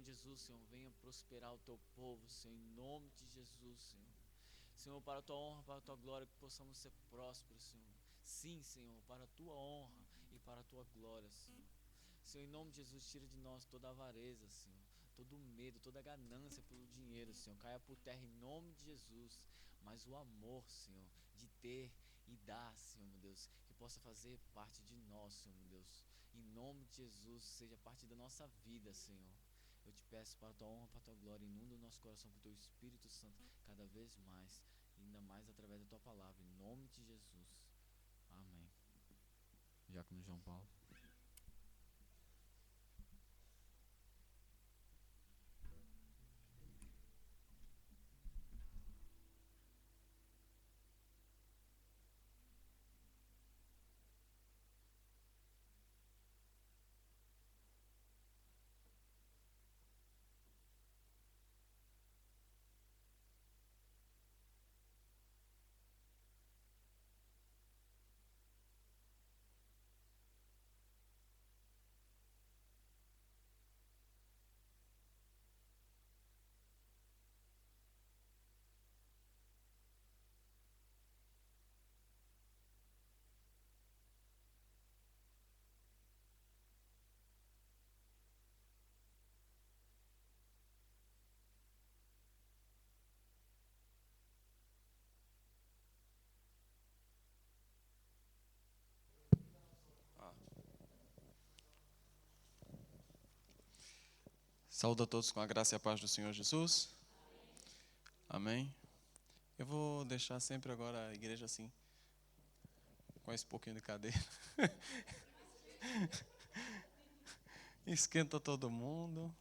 de Jesus, Senhor, venha prosperar o teu povo, Senhor, em nome de Jesus, Senhor. Senhor, para a tua honra, para a tua glória, que possamos ser prósperos, Senhor. Sim, Senhor, para a tua honra e para a tua glória, Senhor. Senhor, em nome de Jesus, tira de nós toda a avareza, Senhor, todo o medo, toda a ganância pelo dinheiro, Senhor, caia por terra em nome de Jesus, mas o amor, Senhor, de ter e dar, Senhor, meu Deus, que possa fazer parte de nós, Senhor, meu Deus, em nome de Jesus, seja parte da nossa vida, Senhor. Eu te peço para a tua honra, para a tua glória, inunda o nosso coração com o teu Espírito Santo cada vez mais, ainda mais através da tua palavra, em nome de Jesus, amém. Diácono João Paulo. Saúdo a todos com a graça e a paz do Senhor Jesus. Amém. Eu vou deixar sempre agora a igreja assim, com esse pouquinho de cadeira. Esquenta todo mundo.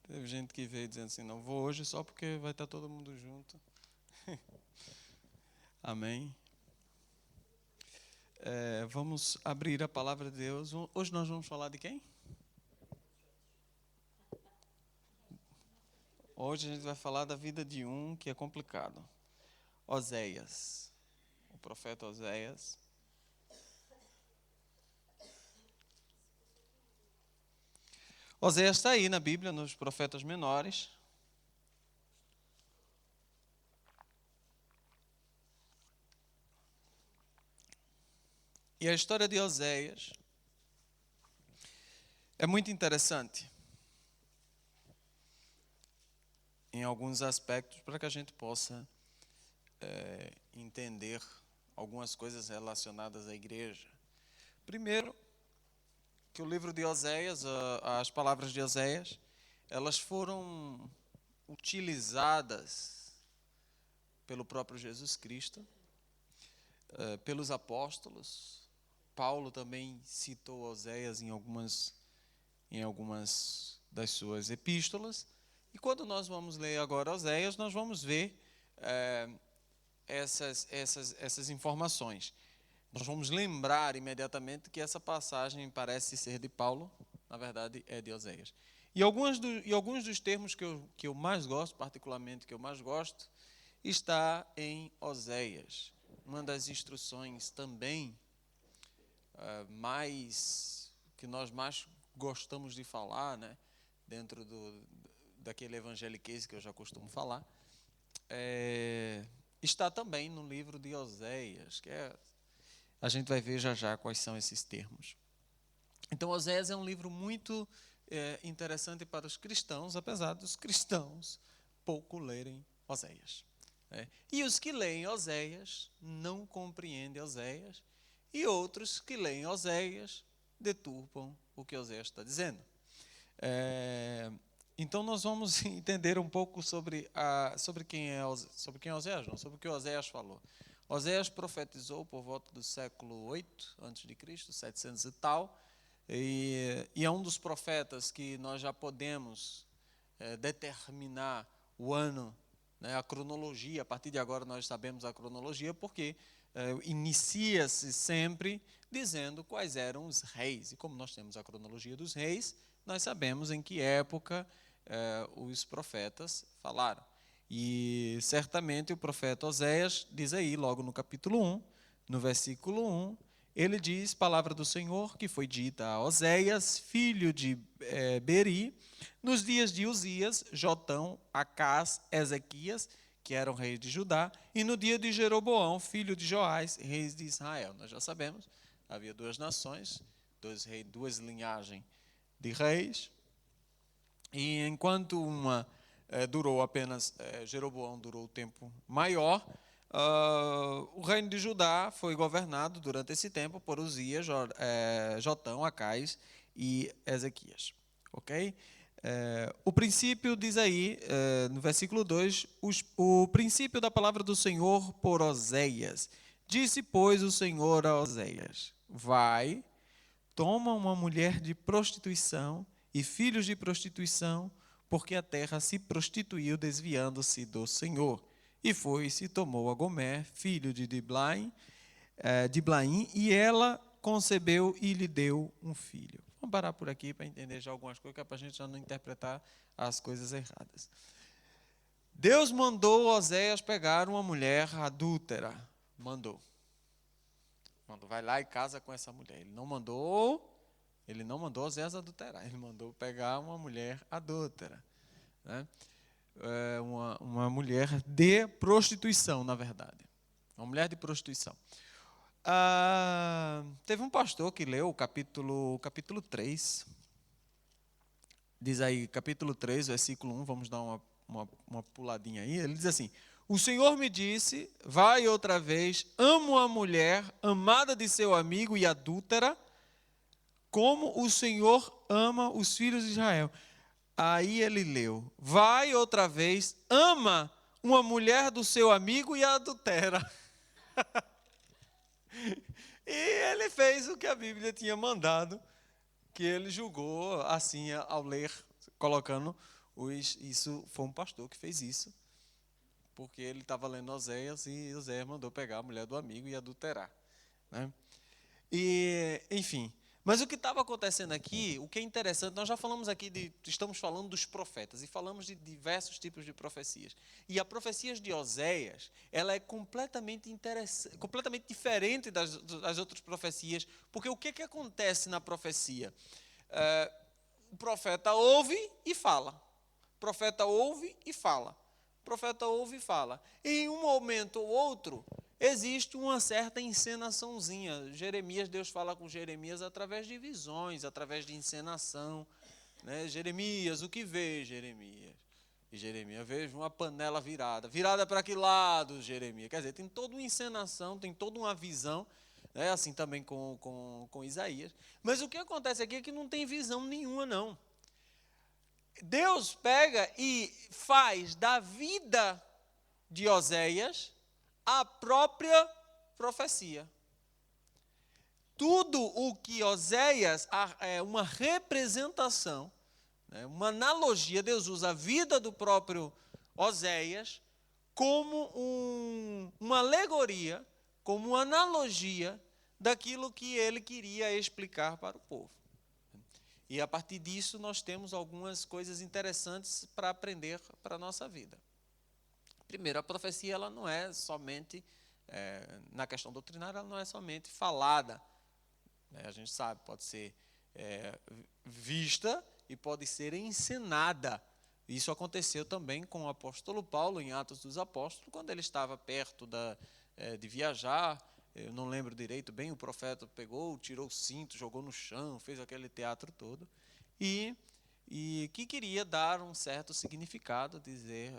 Teve gente que veio dizendo assim, não vou hoje só porque vai estar todo mundo junto. Amém. Vamos abrir a palavra de Deus. Hoje nós vamos falar de quem? Hoje a gente vai falar da vida de um que é complicado. Oséias. O profeta Oséias. Oséias está aí na Bíblia, nos profetas menores. E a história de Oséias é muito interessante em alguns aspectos para que a gente possa entender algumas coisas relacionadas à igreja. Primeiro, que o livro de Oséias, as palavras de Oséias, elas foram utilizadas pelo próprio Jesus Cristo, pelos apóstolos. Paulo também citou Oséias em algumas das suas epístolas. E quando nós vamos ler agora Oséias, nós vamos ver essas informações. Nós vamos lembrar imediatamente que essa passagem parece ser de Paulo, na verdade é de Oséias. E alguns dos termos que eu mais gosto, particularmente que eu mais gosto, está em Oséias. Uma das instruções também que nós mais gostamos de falar, né, dentro daquele evangeliquez que eu já costumo falar, está também no livro de Oséias, a gente vai ver já já quais são esses termos. Então, Oséias é um livro muito interessante para os cristãos, apesar dos cristãos pouco lerem Oséias. E os que leem Oséias não compreendem Oséias, e outros que leem Oséias deturpam o que Oséias está dizendo. Então nós vamos entender um pouco sobre quem é Oséias, não, sobre o que Oséias falou. Oséias profetizou por volta do século 8 a.C., 700 e tal, e é um dos profetas que nós já podemos determinar o ano, né, a cronologia. A partir de agora nós sabemos a cronologia, porque inicia-se sempre dizendo quais eram os reis. E como nós temos a cronologia dos reis, nós sabemos em que época os profetas falaram. E certamente o profeta Oséias diz aí, logo no capítulo 1, no versículo 1, ele diz, palavra do Senhor, que foi dita a Oséias, filho de Beri, nos dias de Uzias, Jotão, Acás, Ezequias, que eram reis de Judá, e no dia de Jeroboão, filho de Joás, reis de Israel. Nós já sabemos, havia duas nações, duas linhagens de reis, e enquanto uma durou apenas, Jeroboão durou o tempo maior, o reino de Judá foi governado durante esse tempo por Uzias, Jotão, Acás e Ezequias. Ok? O princípio diz aí, no versículo 2, o princípio da palavra do Senhor por Oséias. Disse, pois, o Senhor a Oséias: vai, toma uma mulher de prostituição e filhos de prostituição, porque a terra se prostituiu desviando-se do Senhor. E foi e se tomou a Gomer, filho de Diblaim, e ela concebeu e lhe deu um filho. Vamos parar por aqui para entender já algumas coisas, que é para a gente já não interpretar as coisas erradas. Deus mandou Oséias pegar uma mulher adúltera. Mandou, vai lá e casa com essa mulher. Ele não mandou Oséias adulterar, ele mandou pegar uma mulher adúltera, né? Uma mulher de prostituição, na verdade. Uma mulher de prostituição. Teve um pastor que leu o capítulo 3. Diz aí, capítulo 3, versículo 1, vamos dar uma puladinha aí. Ele diz assim: o Senhor me disse, vai outra vez, amo a mulher, amada de seu amigo e adúltera, como o Senhor ama os filhos de Israel. Aí ele leu, vai outra vez, ama uma mulher do seu amigo e a adultera. E ele fez o que a Bíblia tinha mandado, que ele julgou assim ao ler, colocando isso foi um pastor que fez isso, porque ele estava lendo Oséias e Oséias mandou pegar a mulher do amigo e adulterar, né? E, enfim, mas o que estava acontecendo aqui, o que é interessante, nós já falamos aqui, estamos falando dos profetas, e falamos de diversos tipos de profecias. E a profecia de Oséias, ela é completamente diferente das outras profecias, porque o que acontece na profecia? O profeta ouve e fala. O profeta ouve e fala. O profeta ouve e fala. E em um momento ou outro, existe uma certa encenaçãozinha. Deus fala com Jeremias através de visões, através de encenação, né? Jeremias, o que vê, Jeremias? E Jeremias, vejo uma panela virada. Virada para que lado, Jeremias? Quer dizer, tem toda uma encenação, tem toda uma visão, né? Assim também com Isaías. Mas o que acontece aqui é que não tem visão nenhuma, não. Deus pega e faz da vida de Oséias a própria profecia. Tudo o que Oséias é uma representação, né, uma analogia, Deus usa a vida do próprio Oséias como uma alegoria, como uma analogia daquilo que ele queria explicar para o povo. E a partir disso nós temos algumas coisas interessantes para aprender para a nossa vida. Primeiro, a profecia ela não é somente, na questão doutrinária, ela não é somente falada. A gente sabe, pode ser vista e pode ser ensinada. Isso aconteceu também com o apóstolo Paulo, em Atos dos Apóstolos, quando ele estava perto de viajar. Eu não lembro direito bem, o profeta pegou, tirou o cinto, jogou no chão, fez aquele teatro todo, e que queria dar um certo significado, dizer,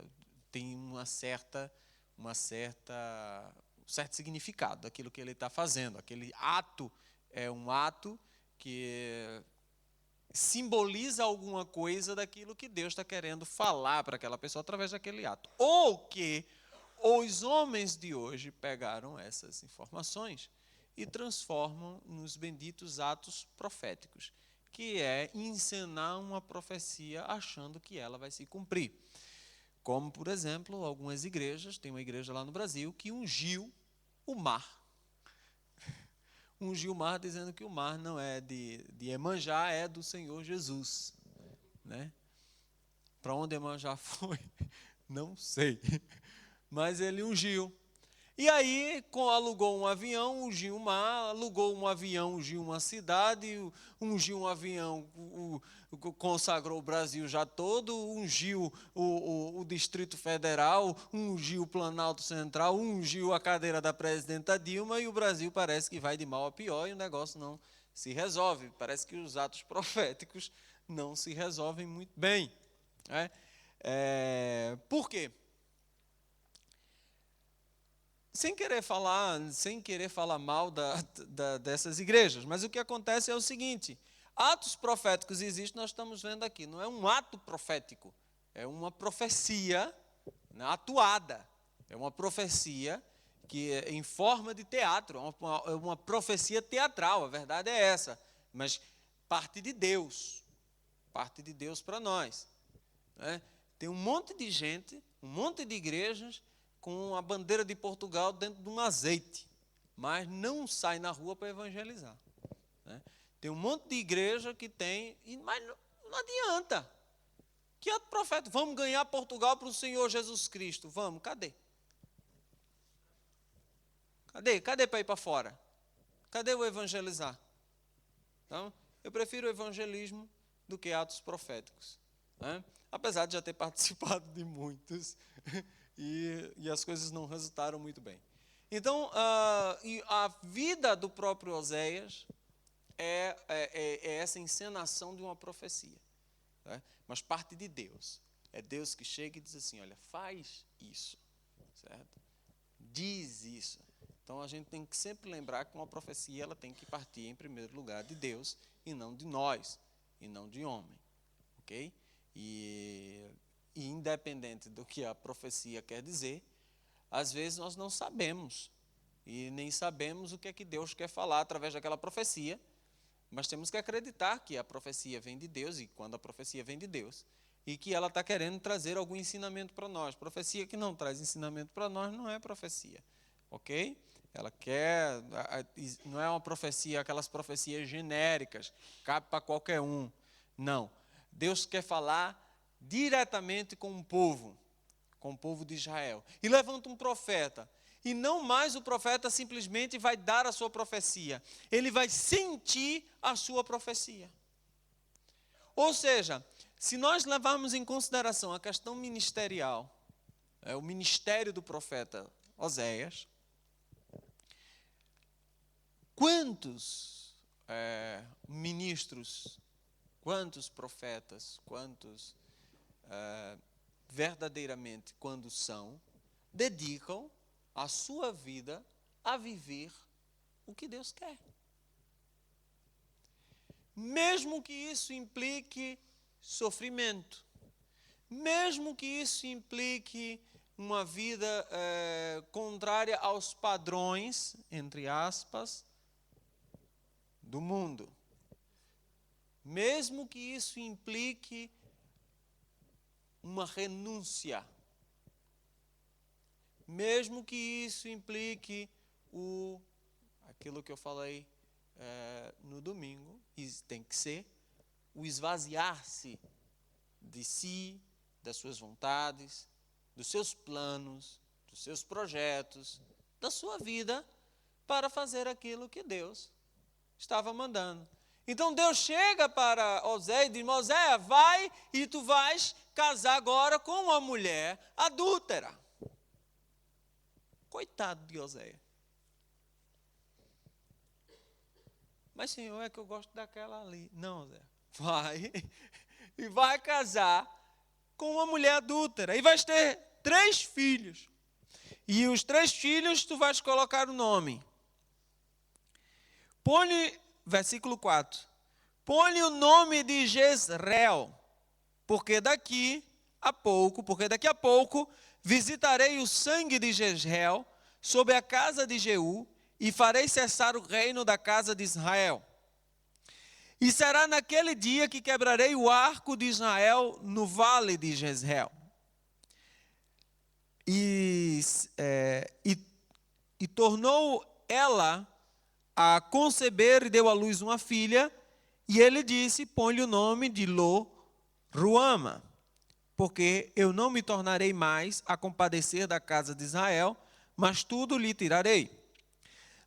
tem um certo significado daquilo que ele está fazendo. Aquele ato é um ato que simboliza alguma coisa daquilo que Deus está querendo falar para aquela pessoa através daquele ato. Ou que os homens de hoje pegaram essas informações e transformam nos benditos atos proféticos, que é encenar uma profecia achando que ela vai se cumprir. Como, por exemplo, algumas igrejas, tem uma igreja lá no Brasil que ungiu o mar. Ungiu o mar dizendo que o mar não é de Iemanjá, é do Senhor Jesus, né? Para onde Iemanjá foi, não sei. Mas ele ungiu. E aí alugou um avião, ungiu o mar, alugou um avião, ungiu uma cidade, ungiu um avião, consagrou o Brasil já todo, ungiu o Distrito Federal, ungiu o Planalto Central, ungiu a cadeira da presidenta Dilma, e o Brasil parece que vai de mal a pior e o negócio não se resolve. Parece que os atos proféticos não se resolvem muito bem. Né? Por quê? Sem querer falar mal dessas igrejas, mas o que acontece é o seguinte: atos proféticos existem, nós estamos vendo aqui, não é um ato profético, é uma profecia, né, atuada, é uma profecia que é em forma de teatro, é uma profecia teatral, a verdade é essa, mas parte de Deus para nós. Né? Tem um monte de gente, um monte de igrejas com a bandeira de Portugal dentro de um azeite, mas não sai na rua para evangelizar. Né? Tem um monte de igreja que tem, mas não adianta. Que ato profético? Vamos ganhar Portugal para o Senhor Jesus Cristo. Vamos, cadê? Cadê para ir para fora? Cadê o evangelizar? Então, eu prefiro o evangelismo do que atos proféticos. Né? Apesar de já ter participado de muitos, e as coisas não resultaram muito bem. Então, a vida do próprio Oséias é essa encenação de uma profecia. Né? Mas parte de Deus. É Deus que chega e diz assim, olha, faz isso. Certo? Diz isso. Então, a gente tem que sempre lembrar que uma profecia ela tem que partir, em primeiro lugar, de Deus, e não de nós, e não de homem. Ok? E independente do que a profecia quer dizer, às vezes nós não sabemos, e nem sabemos o que é que Deus quer falar através daquela profecia, mas temos que acreditar que a profecia vem de Deus, e quando a profecia vem de Deus, e que ela está querendo trazer algum ensinamento para nós. Profecia que não traz ensinamento para nós não é profecia, ok? Ela quer, não é uma profecia, aquelas profecias genéricas, cabe para qualquer um, não. Deus quer falar diretamente com o povo de Israel. E levanta um profeta. E não mais o profeta simplesmente vai dar a sua profecia. Ele vai sentir a sua profecia. Ou seja, se nós levarmos em consideração a questão ministerial, o ministério do profeta Oséias, quantos ministros, quantos profetas, quantos verdadeiramente, quando são, dedicam a sua vida a viver o que Deus quer. Mesmo que isso implique sofrimento, mesmo que isso implique uma vida contrária aos padrões, entre aspas, do mundo. Mesmo que isso implique uma renúncia, mesmo que isso implique aquilo que eu falei no domingo, tem que ser o esvaziar-se de si, das suas vontades, dos seus planos, dos seus projetos, da sua vida, para fazer aquilo que Deus estava mandando. Então Deus chega para Oséias e diz, Oséias, vai e tu vais casar agora com uma mulher adúltera. Coitado de Oséias. Mas Senhor, é que eu gosto daquela ali. Não, Oséias, vai e vai casar com uma mulher adúltera. E vais ter 3 filhos. E os 3 filhos tu vais colocar o nome. Põe-lhe, versículo 4. Põe-lhe o nome de Jezreel, porque daqui a pouco visitarei o sangue de Jezreel sobre a casa de Jeú e farei cessar o reino da casa de Israel. E será naquele dia que quebrarei o arco de Israel no vale de Jezreel. E tornou ela a conceber e deu à luz uma filha, e ele disse, põe-lhe o nome de Lo-Ruama, porque eu não me tornarei mais a compadecer da casa de Israel, mas tudo lhe tirarei.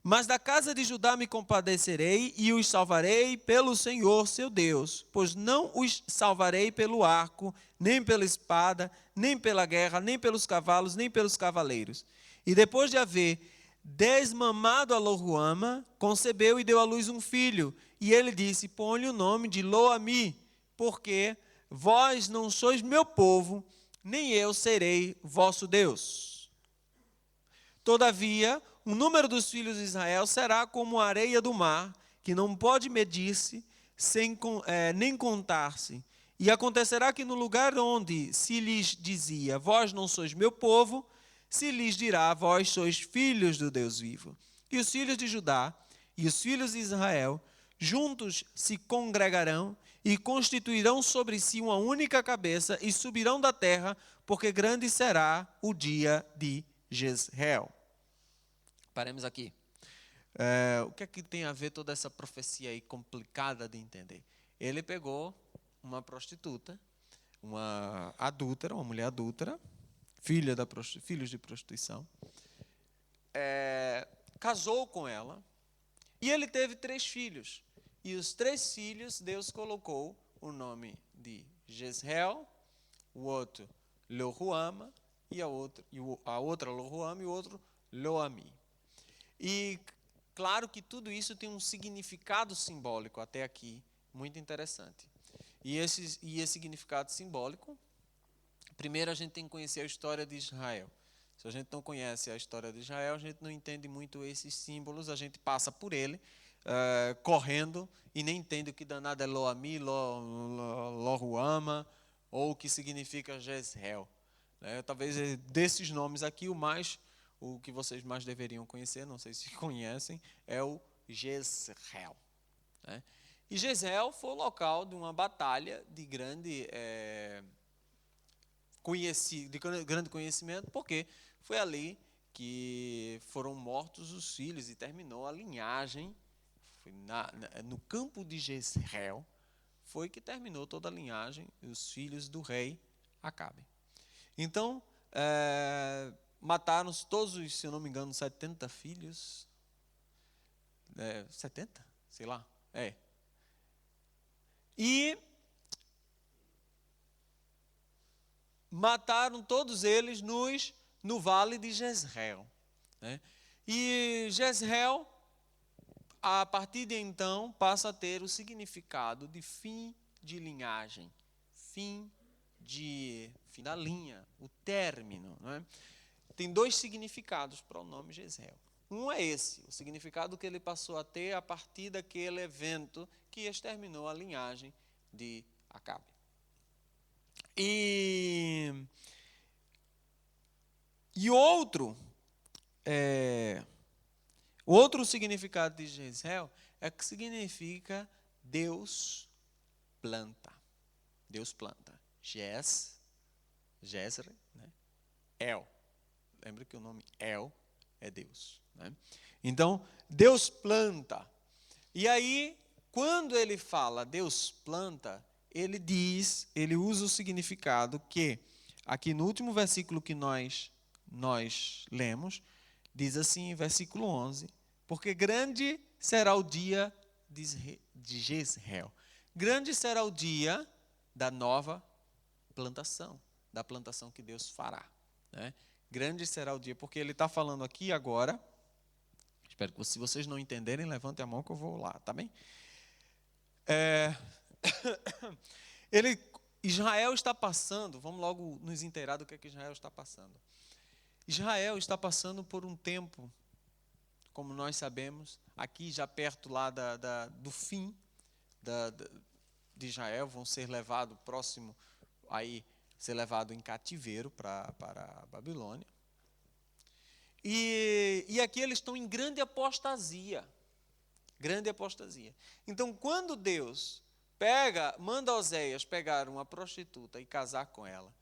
Mas da casa de Judá me compadecerei e os salvarei pelo Senhor seu Deus, pois não os salvarei pelo arco, nem pela espada, nem pela guerra, nem pelos cavalos, nem pelos cavaleiros. E depois de haver desmamado a Lo-ruama, concebeu e deu à luz um filho. E ele disse: põe-lhe o nome de Lo-ami, porque vós não sois meu povo, nem eu serei vosso Deus. Todavia, o número dos filhos de Israel será como a areia do mar, que não pode medir-se, nem contar-se. E acontecerá que no lugar onde se lhes dizia, vós não sois meu povo, se lhes dirá, vós sois filhos do Deus vivo. E os filhos de Judá e os filhos de Israel juntos se congregarão e constituirão sobre si uma única cabeça e subirão da terra, porque grande será o dia de Jezreel. Paremos aqui. O que é que tem a ver toda essa profecia aí complicada de entender? Ele pegou uma prostituta, uma adúltera, uma mulher adúltera, filhos de prostituição, casou com ela e ele teve 3 filhos. E os 3 filhos, Deus colocou o nome de Jezreel, o outro Lo-ruama, e a outra Lo-ruama e o outro Lo-ami. E claro que tudo isso tem um significado simbólico até aqui, muito interessante. E esse significado simbólico, primeiro a gente tem que conhecer a história de Israel. Se a gente não conhece a história de Israel, a gente não entende muito esses símbolos, a gente passa por ele, correndo, e nem entende o que danado é Lo-ami, Lo-ruama, ou o que significa Jezreel. Talvez desses nomes aqui, o que vocês mais deveriam conhecer, não sei se conhecem, é o Jezreel. E Jezreel foi o local de uma batalha de grande conhecimento, porque foi ali que foram mortos os filhos e terminou a linhagem. Foi no campo de Jezreel foi que terminou toda a linhagem, os filhos do rei Acabe. Então, mataram todos, se eu não me engano, 70 filhos. 70? Sei lá. E mataram todos eles no vale de Jezreel. E Jezreel, a partir de então, passa a ter o significado de fim de linhagem, fim da linha, o término. Tem 2 significados para o nome Jezreel. Um é esse, o significado que ele passou a ter a partir daquele evento que exterminou a linhagem de Acabe. E outro significado de Jezreel é que significa Deus planta. Deus planta. Jezre, El. Lembra que o nome El é Deus. Então, Deus planta. E aí, quando ele fala Deus planta, ele usa o significado que, aqui no último versículo que nós lemos, diz assim, versículo 11, porque grande será o dia de Jezreel. Grande será o dia da nova plantação, da plantação que Deus fará. Grande será o dia, porque ele está falando aqui agora, espero que se vocês não entenderem, levantem a mão que eu vou lá, tá bem? Israel está passando, vamos logo nos inteirar do que é que Israel está passando. Israel está passando por um tempo, como nós sabemos, aqui já perto lá do fim de Israel, vão ser levados próximo, aí ser levado em cativeiro para a Babilônia. E aqui eles estão em grande apostasia. Grande apostasia. Então, quando Deus manda Oséias pegar uma prostituta e casar com ela,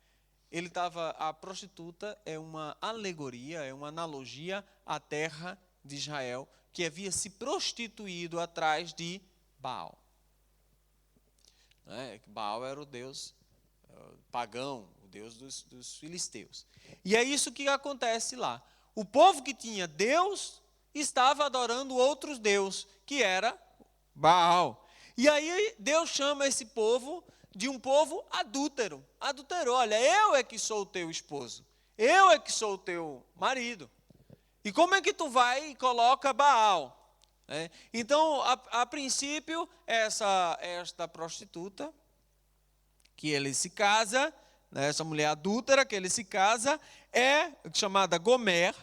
a prostituta é uma alegoria, é uma analogia à terra de Israel, que havia se prostituído atrás de Baal. Baal era o deus pagão, o deus dos filisteus. E é isso que acontece lá. O povo que tinha Deus estava adorando outros deuses, que era Baal. E aí Deus chama esse povo de um povo adúltero. Adulterou, olha, eu é que sou o teu esposo. Eu é que sou o teu marido. E como é que tu vai e coloca Baal? Então, a princípio, esta prostituta, que ele se casa, essa mulher adúltera que ele se casa, é chamada Gomer.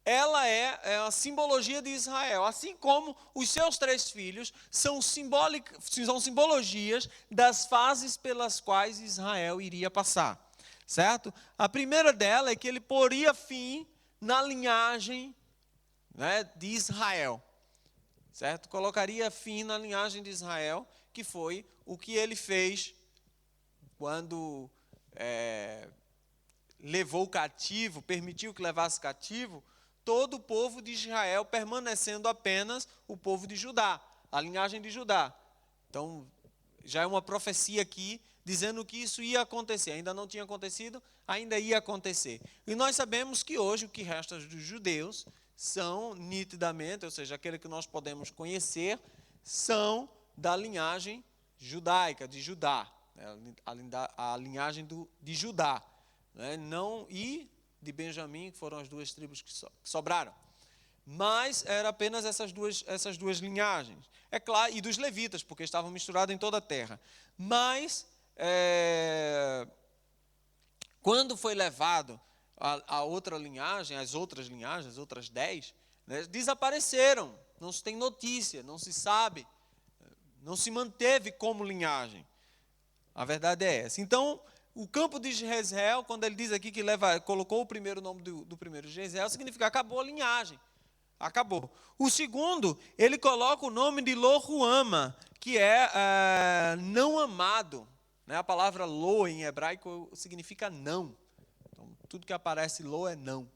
Ela é a simbologia de Israel, assim como os seus 3 filhos são simbologias das fases pelas quais Israel iria passar, certo? A primeira dela é que ele poria fim na linhagem, de Israel, certo? Colocaria fim na linhagem de Israel, que foi o que ele fez quando levou cativo, permitiu que levasse cativo todo o povo de Israel, permanecendo apenas o povo de Judá, a linhagem de Judá. Então, já é uma profecia aqui, dizendo que isso ia acontecer. Ainda não tinha acontecido, ainda ia acontecer. E nós sabemos que hoje o que resta dos judeus são nitidamente, ou seja, aquele que nós podemos conhecer, são da linhagem judaica, de Judá, a linhagem de Judá, não e de Benjamim, que foram as 2 tribos que sobraram. Mas era apenas essas duas linhagens. É claro, e dos levitas, porque estavam misturados em toda a terra. Mas, quando foi levado a outra linhagem, as outras linhagens, as outras 10, desapareceram. Não se tem notícia, não se sabe, não se manteve como linhagem. A verdade é essa. Então, o campo de Jezreel, quando ele diz aqui que colocou o primeiro nome do primeiro Jezreel, significa acabou a linhagem. Acabou. O segundo, ele coloca o nome de Lo-Ruama, que é não amado. A palavra Lo em hebraico significa não. Então, tudo que aparece Lo é não.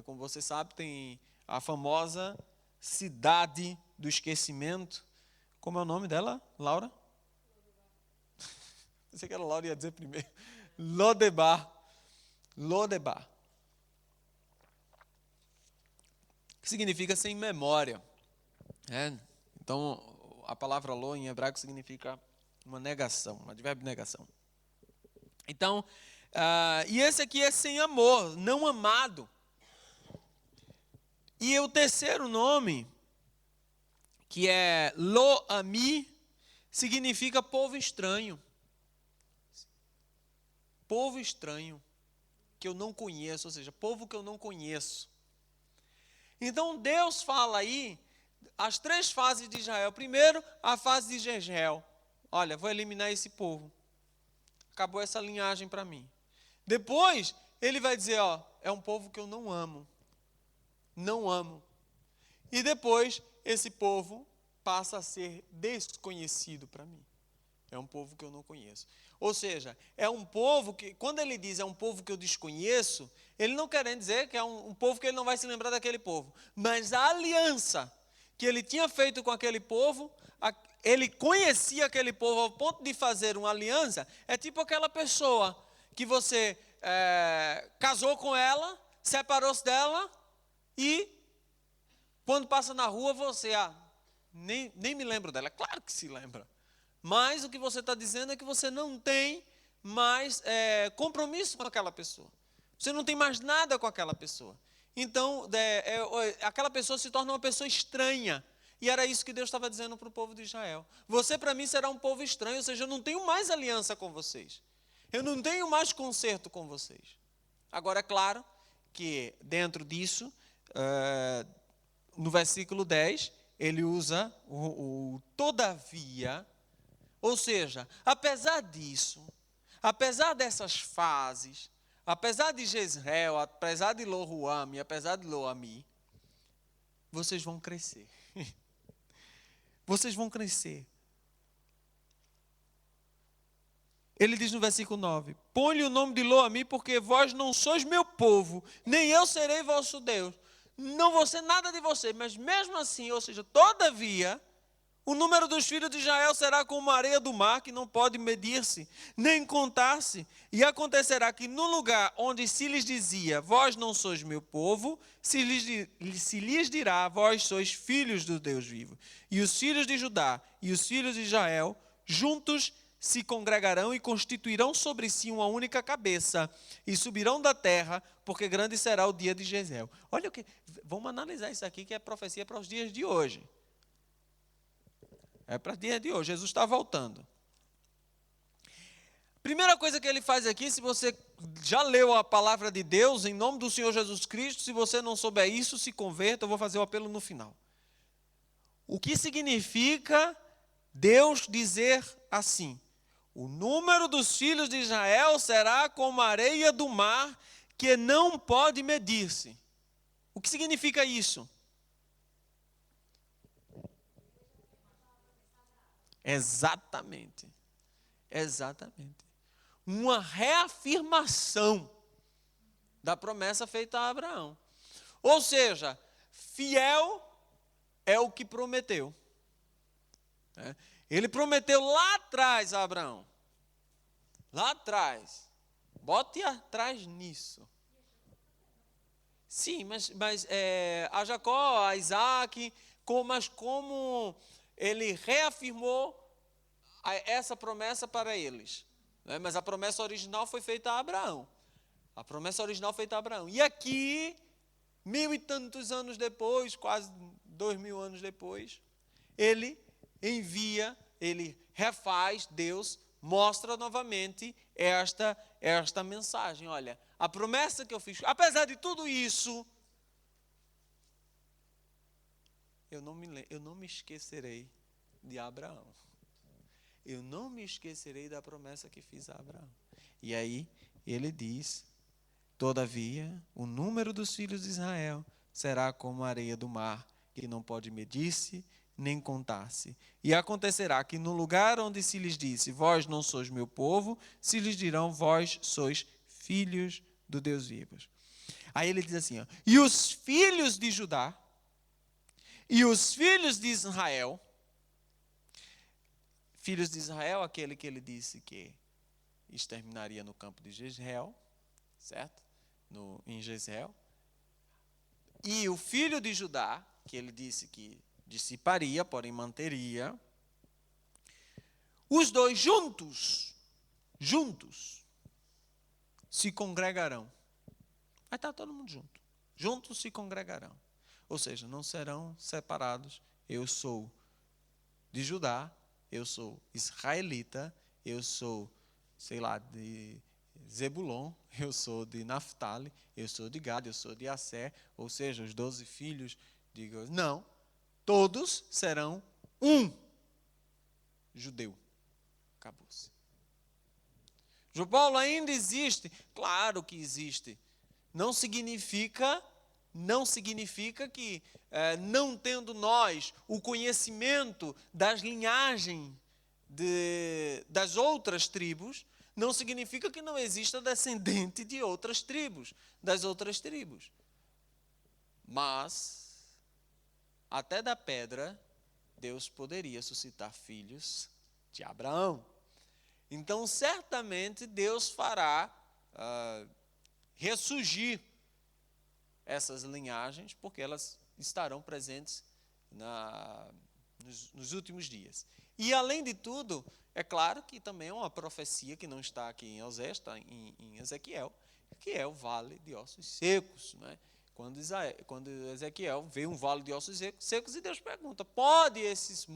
Como você sabe, tem a famosa cidade do esquecimento. Como é o nome dela, Laura? Pensei que era Laura, ia dizer primeiro. Lodebar. Lodebar. Que significa sem memória. Então, a palavra lo em hebraico significa uma negação, um advérbio de negação. Então, e esse aqui é sem amor, não amado. E o terceiro nome, que é Lo-Ami, significa povo estranho. Povo estranho, que eu não conheço, ou seja, povo que eu não conheço. Então Deus fala aí as 3 fases de Israel. Primeiro, a fase de Jezreel. Olha, vou eliminar esse povo. Acabou essa linhagem para mim. Depois, ele vai dizer, é um povo que eu não amo. Não amo. E depois, esse povo passa a ser desconhecido para mim. É um povo que eu não conheço. Ou seja, é um povo que, quando ele diz é um povo que eu desconheço, ele não quer dizer que é um povo que ele não vai se lembrar daquele povo. Mas a aliança que ele tinha feito com aquele povo, ele conhecia aquele povo ao ponto de fazer uma aliança, é tipo aquela pessoa que você casou com ela, separou-se dela e quando passa na rua você, nem me lembro dela. É claro que se lembra. Mas o que você está dizendo é que você não tem mais compromisso com aquela pessoa. Você não tem mais nada com aquela pessoa. Então, aquela pessoa se torna uma pessoa estranha. E era isso que Deus estava dizendo para o povo de Israel. Você para mim será um povo estranho, ou seja, eu não tenho mais aliança com vocês. Eu não tenho mais conserto com vocês. Agora, é claro que dentro disso, no versículo 10, ele usa o todavia. Ou seja, apesar disso, apesar dessas fases, apesar de Jezreel, apesar de Lo-Ruami, apesar de Lo-Ami, vocês vão crescer. Vocês vão crescer. Ele diz no versículo 9, põe-lhe o nome de Lo-Ami, porque vós não sois meu povo, nem eu serei vosso Deus. Não vou ser nada de você, mas mesmo assim, ou seja, todavia, O número dos filhos de Israel será como a areia do mar, que não pode medir-se, nem contar-se. E acontecerá que no lugar onde se lhes dizia, vós não sois meu povo, se lhes dirá, vós sois filhos do Deus vivo. E os filhos de Judá e os filhos de Israel, juntos se congregarão e constituirão sobre si uma única cabeça, e subirão da terra, porque grande será o dia de Jezreel. Olha o que, vamos analisar isso aqui, que é profecia para os dias de hoje. É para o dia de hoje, Jesus está voltando. Primeira coisa que ele faz aqui, se você já leu a palavra de Deus, em nome do Senhor Jesus Cristo, se você não souber isso, se converta, eu vou fazer o apelo no final. O que significa Deus dizer assim? O número dos filhos de Israel será como a areia do mar, que não pode medir-se. O que significa isso? Exatamente. Uma reafirmação da promessa feita a Abraão. Ou seja, fiel é o que prometeu. Ele prometeu lá atrás a Abraão. Lá atrás. Bote atrás nisso. Sim, mas a Jacó, a Isaac, mas como ele reafirmou essa promessa para eles. Mas a promessa original foi feita a Abraão. E aqui, 1000 e tantos anos depois, quase 2000 anos depois, ele envia, ele refaz, Deus mostra novamente esta mensagem. Olha, a promessa que eu fiz, apesar de tudo isso, eu não me esquecerei de Abraão. Eu não me esquecerei da promessa que fiz a Abraão. E aí ele diz, todavia, o número dos filhos de Israel será como a areia do mar, que não pode medir-se nem contar-se. E acontecerá que no lugar onde se lhes disse, vós não sois meu povo, se lhes dirão, vós sois filhos do Deus vivo. Aí ele diz assim, e os filhos de Judá e os filhos de Israel, aquele que ele disse que exterminaria no campo de Jezreel, certo? Em Jezreel. E o filho de Judá, que ele disse que dissiparia, porém manteria. Os dois juntos, se congregarão. Vai estar todo mundo junto. Juntos se congregarão. Ou seja, não serão separados. Eu sou de Judá, eu sou israelita, eu sou, de Zebulon, eu sou de Naftali, eu sou de Gad, eu sou de Asser, ou seja, os 12 filhos de Deus. Não, todos serão um judeu. Acabou-se. João Paulo, ainda existe? Claro que existe. Não significa que, não tendo nós o conhecimento das linhagens das outras tribos, não significa que não exista descendente de outras tribos, das outras tribos. Mas, até da pedra, Deus poderia suscitar filhos de Abraão. Então, certamente, Deus fará ressurgir essas linhagens, porque elas estarão presentes nos últimos dias. E, além de tudo, é claro que também é uma profecia que não está aqui em Osés, está em Ezequiel, que é o vale de ossos secos. Né? Quando Ezequiel vê um vale de ossos secos, e Deus pergunta, pode esses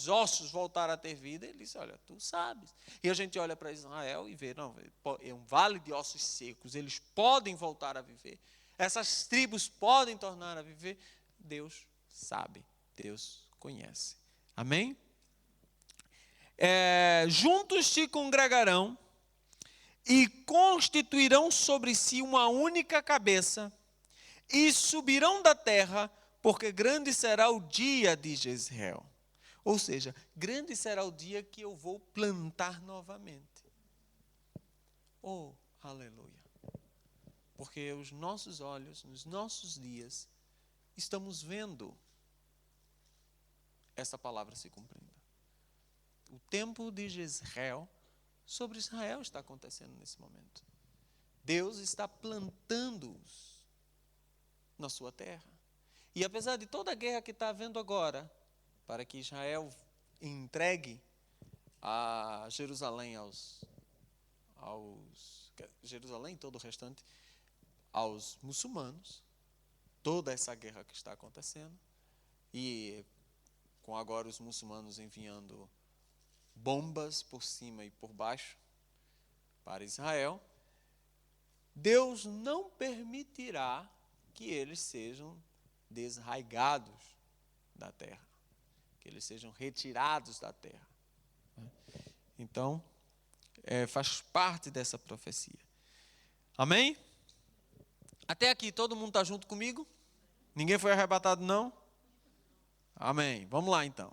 ossos voltar a ter vida? Ele diz, olha, tu sabes. E a gente olha para Israel e vê, não, é um vale de ossos secos, eles podem voltar a viver. Essas tribos podem tornar a viver. Deus sabe, Deus conhece. Amém? Juntos se congregarão e constituirão sobre si uma única cabeça e subirão da terra, porque grande será o dia de Jezreel. Ou seja, grande será o dia que eu vou plantar novamente. Oh, aleluia. Porque os nossos olhos, nos nossos dias, estamos vendo essa palavra se cumprindo. O tempo de Jezreel sobre Israel está acontecendo nesse momento. Deus está plantando-os na sua terra. E apesar de toda a guerra que está havendo agora, para que Israel entregue a Jerusalém Jerusalém e todo o restante aos muçulmanos, toda essa guerra que está acontecendo, e com agora os muçulmanos enviando bombas por cima e por baixo para Israel, Deus não permitirá que eles sejam desraigados da terra, que eles sejam retirados da terra. Então, faz parte dessa profecia. Amém? Até aqui, todo mundo está junto comigo? Ninguém foi arrebatado, não? Amém. Vamos lá, então.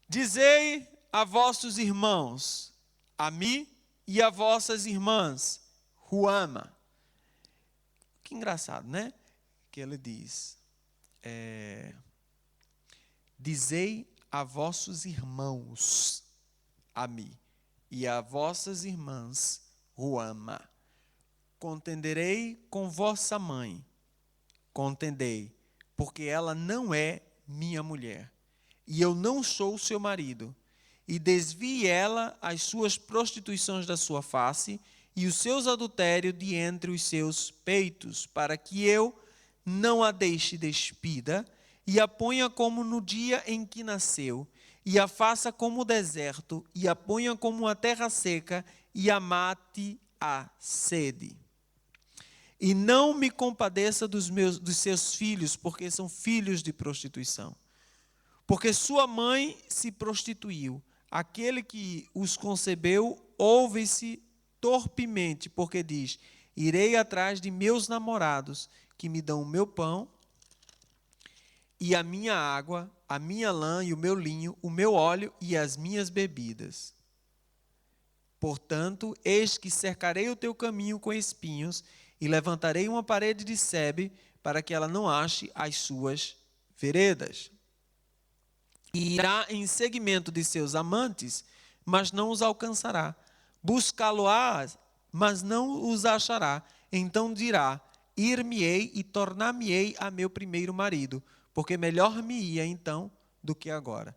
Dizei a vossos irmãos, a mim e a vossas irmãs, Ruama. Que engraçado, né? Que ele diz, dizei a vossos irmãos, a mim e a vossas irmãs, Ruama. Contenderei com vossa mãe, contendei, porque ela não é minha mulher, e eu não sou seu marido, e desvie ela as suas prostituições da sua face, e os seus adultérios de entre os seus peitos, para que eu não a deixe despida, e a ponha como no dia em que nasceu, e a faça como o deserto, e a ponha como uma terra seca, e a mate a sede. E não me compadeça dos seus filhos, porque são filhos de prostituição. Porque sua mãe se prostituiu. Aquele que os concebeu ouve-se torpemente, porque diz, irei atrás de meus namorados, que me dão o meu pão e a minha água, a minha lã e o meu linho, o meu óleo e as minhas bebidas. Portanto, eis que cercarei o teu caminho com espinhos, e levantarei uma parede de sebe, para que ela não ache as suas veredas. E irá em seguimento de seus amantes, mas não os alcançará. Buscá-lo-á, mas não os achará. Então dirá, ir-me-ei e tornar-me-ei a meu primeiro marido, porque melhor me ia então do que agora.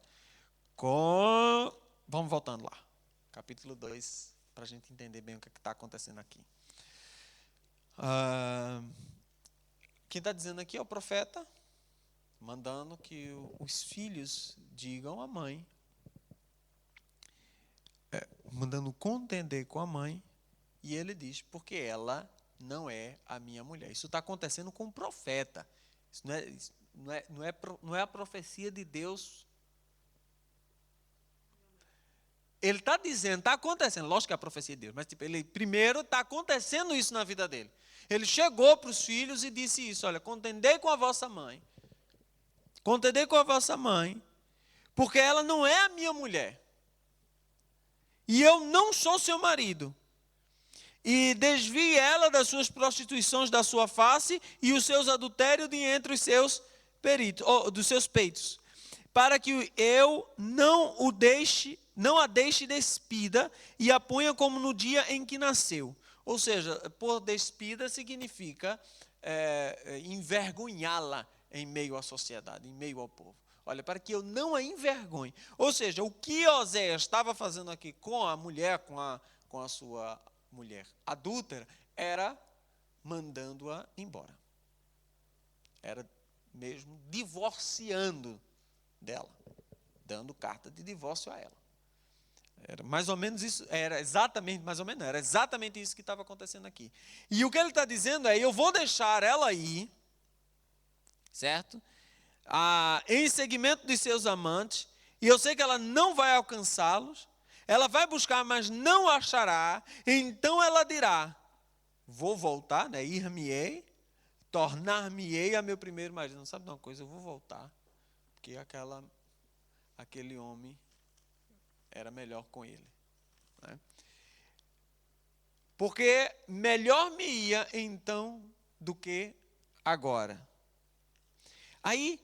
Vamos voltando lá. Capítulo 2, para a gente entender bem o que está acontecendo aqui. Quem está dizendo aqui é o profeta, mandando que os filhos digam à mãe, mandando contender com a mãe, e ele diz, porque ela não é a minha mulher. Isso está acontecendo com o profeta. Isso não é a profecia de Deus. Ele está dizendo, está acontecendo, lógico que é a profecia de Deus, mas ele primeiro está acontecendo isso na vida dele. Ele chegou para os filhos e disse isso, olha, contendei com a vossa mãe, porque ela não é a minha mulher, e eu não sou seu marido, e desvie ela das suas prostituições da sua face, e os seus adultérios de entre os seus dos seus peitos, para que eu não a deixe despida, e a ponha como no dia em que nasceu. Ou seja, por despida significa envergonhá-la em meio à sociedade, em meio ao povo. Olha, para que eu não a envergonhe. Ou seja, o que Oséias estava fazendo aqui com a mulher, com a sua mulher adúltera, era mandando-a embora. Era mesmo divorciando dela, dando carta de divórcio a ela. Era mais ou menos isso, era exatamente isso que estava acontecendo aqui. E o que ele está dizendo é, eu vou deixar ela ir, certo? Em seguimento de seus amantes, e eu sei que ela não vai alcançá-los, ela vai buscar, mas não achará, então ela dirá, vou voltar, né? Ir-me-ei, tornar-me-ei a meu primeiro marido. Não sabe de uma coisa, eu vou voltar, porque aquele homem era melhor com ele, né? Porque melhor me ia então do que agora. Aí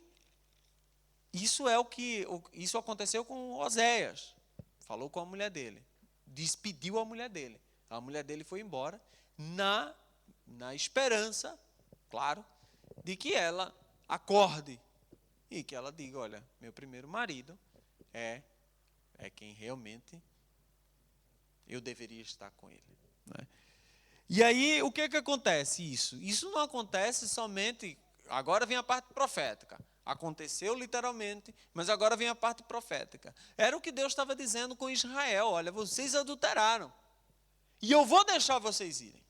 Isso aconteceu com Oséias. Falou com a mulher dele. Despediu a mulher dele. A mulher dele foi embora na esperança, claro, de que ela acorde e que ela diga, olha, meu primeiro marido é quem realmente eu deveria estar com ele. Né? E aí, o que acontece isso? Isso não acontece somente... Agora vem a parte profética. Aconteceu literalmente, mas agora vem a parte profética. Era o que Deus estava dizendo com Israel. Olha, vocês adulteraram. E eu vou deixar vocês irem.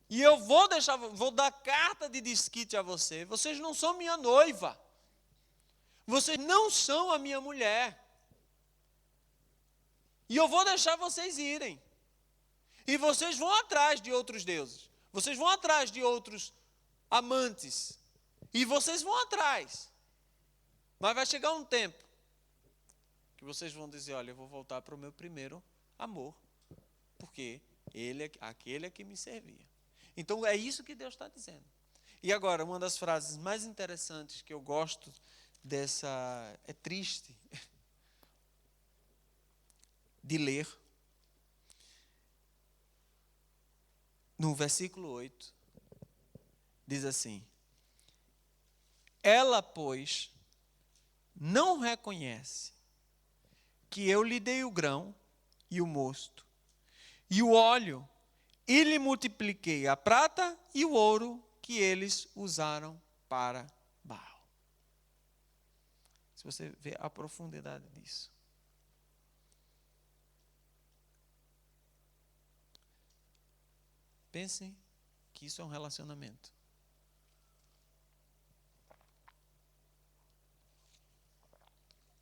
E eu vou dar carta de desquite a você. Vocês não são minha noiva. Vocês não são a minha mulher. E eu vou deixar vocês irem. E vocês vão atrás de outros deuses. Vocês vão atrás de outros amantes. E vocês vão atrás. Mas vai chegar um tempo que vocês vão dizer, olha, eu vou voltar para o meu primeiro amor. Porque aquele é que me servia. Então é isso que Deus está dizendo. E agora, uma das frases mais interessantes que eu gosto dessa... É triste de ler. No versículo 8, diz assim: ela, pois, não reconhece que eu lhe dei o grão e o mosto, e o óleo, e lhe multipliquei a prata e o ouro que eles usaram para Baal. Se você vê a profundidade disso. Pensem que isso é um relacionamento.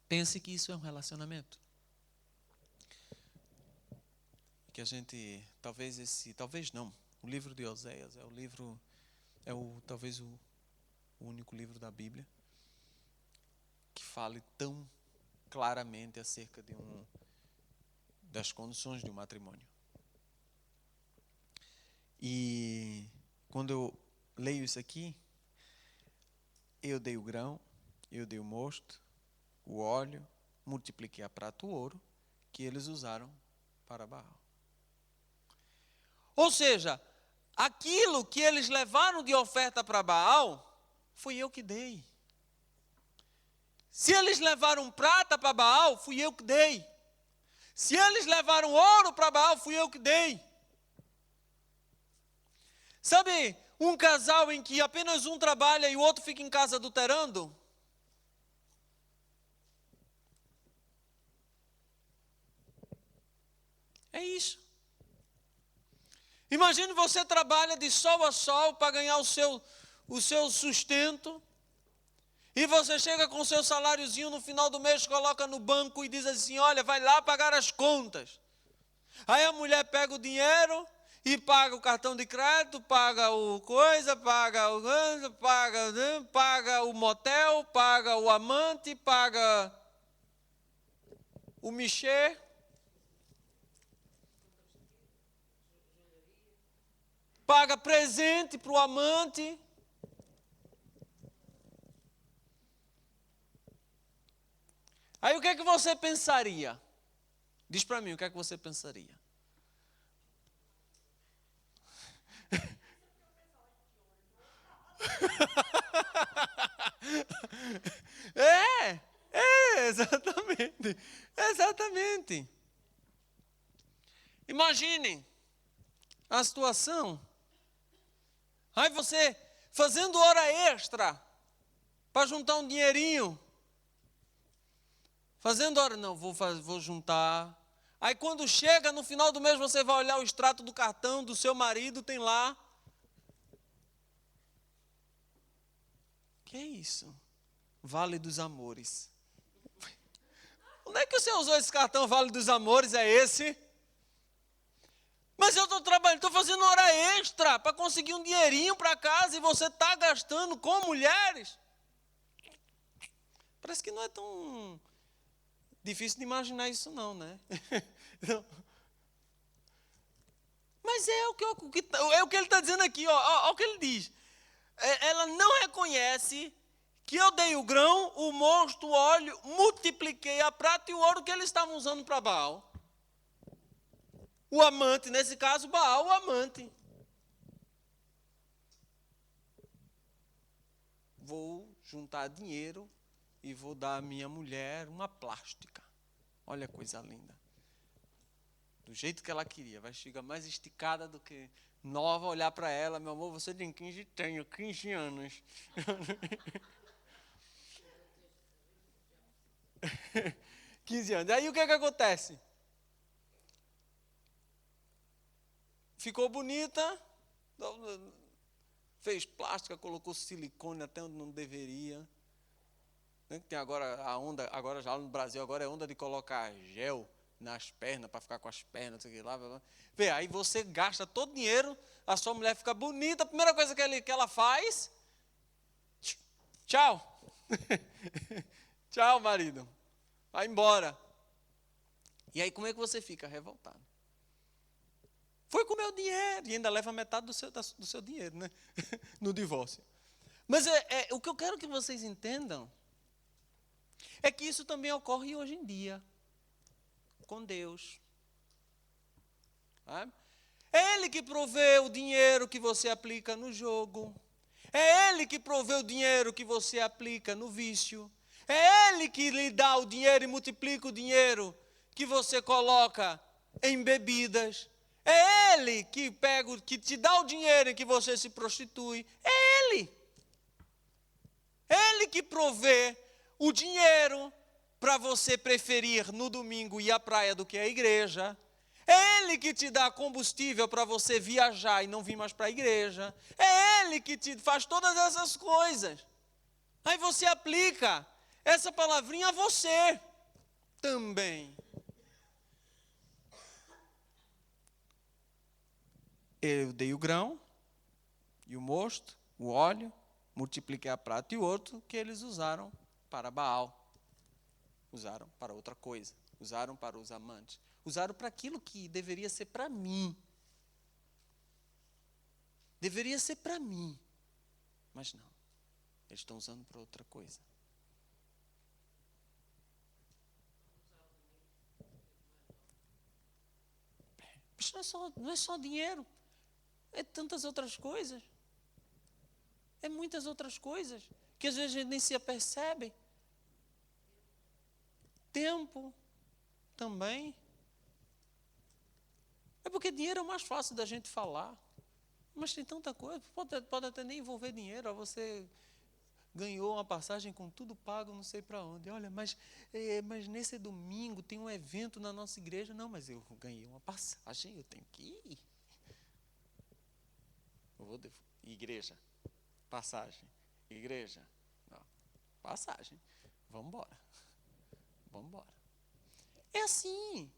Pense que isso é um relacionamento. Que a gente, talvez não. O livro de Oséias talvez o único livro da Bíblia que fale tão claramente acerca das condições de um matrimônio. E quando eu leio isso aqui, eu dei o grão, eu dei o mosto, o óleo, multipliquei a prata e o ouro que eles usaram para Baal. Ou seja, aquilo que eles levaram de oferta para Baal, fui eu que dei. Se eles levaram prata para Baal, fui eu que dei. Se eles levaram ouro para Baal, fui eu que dei. Sabe, um casal em que apenas um trabalha e o outro fica em casa adulterando? É isso. Imagine você trabalha de sol a sol para ganhar o seu sustento. E você chega com o seu saláriozinho no final do mês, coloca no banco e diz assim, olha, vai lá pagar as contas. Aí a mulher pega o dinheiro e paga o cartão de crédito, paga o coisa, paga o motel, paga o amante, paga o michê. Paga presente para o amante. Aí o que é que você pensaria? Diz para mim, o que é que você pensaria? Exatamente. Imaginem a situação. Aí você fazendo hora extra para juntar um dinheirinho. Fazendo hora, não, vou juntar. Aí quando chega no final do mês, você vai olhar o extrato do cartão do seu marido, tem lá. Que é isso? Vale dos Amores. Onde é que você usou esse cartão Vale dos Amores? É esse? Mas eu estou trabalhando, estou fazendo hora extra para conseguir um dinheirinho para casa e você está gastando com mulheres? Parece que não é tão difícil de imaginar isso não, né? Mas é o que ele está dizendo aqui, ó o que ele diz. Ela não reconhece que eu dei o grão, o mosto, o óleo, multipliquei a prata e o ouro que eles estavam usando para Baal. O amante, nesse caso, Baal, o amante. Vou juntar dinheiro e vou dar à minha mulher uma plástica. Olha a coisa linda. Do jeito que ela queria. Vai chegar mais esticada do que nova, olhar para ela. Meu amor, você tem 15? Tenho 15 anos. 15 anos. Aí o que acontece? Ficou bonita, fez plástica, colocou silicone até onde não deveria. Tem agora a onda, agora já no Brasil, agora é onda de colocar gel nas pernas, para ficar com as pernas, não sei o que lá. Vê, aí você gasta todo o dinheiro, a sua mulher fica bonita, a primeira coisa que ela faz, tchau. Tchau, marido. Vai embora. E aí como é que você fica? Revoltado. Foi com o meu dinheiro. E ainda leva metade do seu dinheiro, né? No divórcio. Mas o que eu quero que vocês entendam é que isso também ocorre hoje em dia. Com Deus. É Ele que provê o dinheiro que você aplica no jogo. É Ele que provê o dinheiro que você aplica no vício. É Ele que lhe dá o dinheiro e multiplica o dinheiro que você coloca em bebidas. É Ele que te dá o dinheiro em que você se prostitui. É Ele. Ele que provê o dinheiro para você preferir no domingo ir à praia do que à igreja. É Ele que te dá combustível para você viajar e não vir mais para a igreja. É Ele que te faz todas essas coisas. Aí você aplica essa palavrinha a você também. Eu dei o grão e o mosto, o óleo, multipliquei a prata e o outro que eles usaram para Baal. Usaram para outra coisa. Usaram para os amantes. Usaram para aquilo que deveria ser para mim. Deveria ser para mim. Mas não. Eles estão usando para outra coisa. Mas não é só dinheiro. É tantas outras coisas. É muitas outras coisas que às vezes a gente nem se apercebe. Tempo também. É porque dinheiro é o mais fácil da gente falar. Mas tem tanta coisa. Pode até nem envolver dinheiro. Você ganhou uma passagem com tudo pago, não sei para onde. Olha, mas nesse domingo tem um evento na nossa igreja. Não, mas eu ganhei uma passagem, eu tenho que ir. Igreja, passagem. Igreja, não. Passagem. Vamos embora. É assim.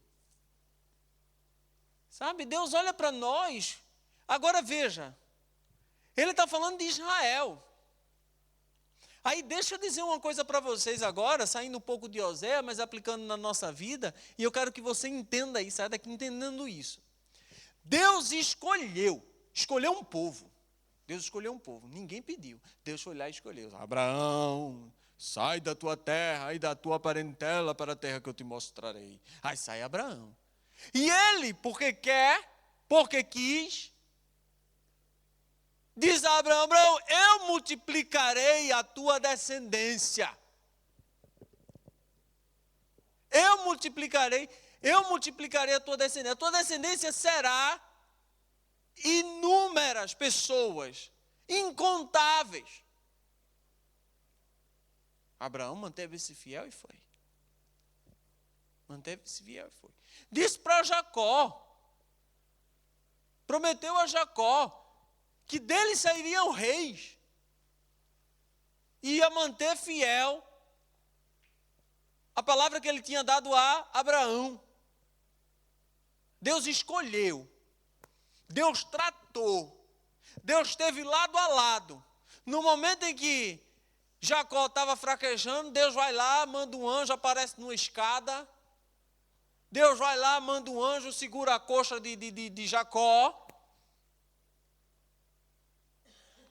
Sabe, Deus olha para nós. Agora veja, Ele está falando de Israel. Aí deixa eu dizer uma coisa para vocês agora, saindo um pouco de Oséias, mas aplicando na nossa vida, e eu quero que você entenda isso, saia daqui entendendo isso. Deus escolheu um povo. Deus escolheu um povo, ninguém pediu. Deus foi lá e escolheu. Abraão, sai da tua terra e da tua parentela para a terra que eu te mostrarei. Aí sai Abraão. E ele, porque quis, diz a Abraão, eu multiplicarei a tua descendência. Eu multiplicarei a tua descendência. A tua descendência será inúmeras pessoas, incontáveis. Abraão manteve-se fiel e foi. Disse para Jacó, prometeu a Jacó, que dele sairiam reis. Ia manter fiel a palavra que ele tinha dado a Abraão. Deus escolheu. Deus tratou. Deus esteve lado a lado. No momento em que Jacó estava fraquejando, Deus vai lá, manda um anjo, aparece numa escada. Deus vai lá, manda um anjo, segura a coxa de Jacó.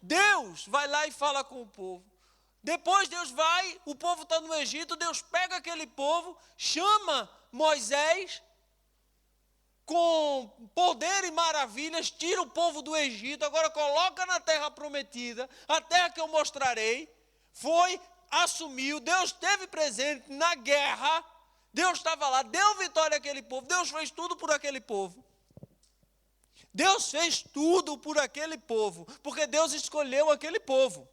Deus vai lá e fala com o povo. Depois Deus vai, o povo está no Egito, Deus pega aquele povo, chama Moisés, com poder e maravilhas, tira o povo do Egito, agora coloca na terra prometida, a terra que eu mostrarei. Foi, assumiu, Deus esteve presente na guerra, Deus estava lá, deu vitória àquele povo, Deus fez tudo por aquele povo. Deus fez tudo por aquele povo, porque Deus escolheu aquele povo.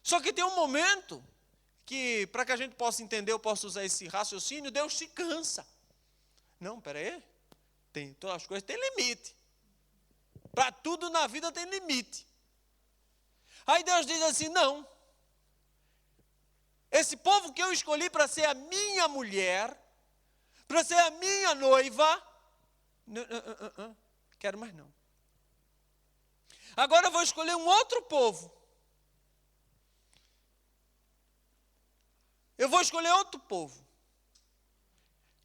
Só que tem um momento que, para que a gente possa entender, eu posso usar esse raciocínio, Deus se cansa. Não, peraí, todas as coisas têm limite. Para tudo na vida tem limite. Aí Deus diz assim, não. Esse povo que eu escolhi para ser a minha mulher, para ser a minha noiva, quero mais não. Agora eu vou escolher um outro povo. Eu vou escolher outro povo.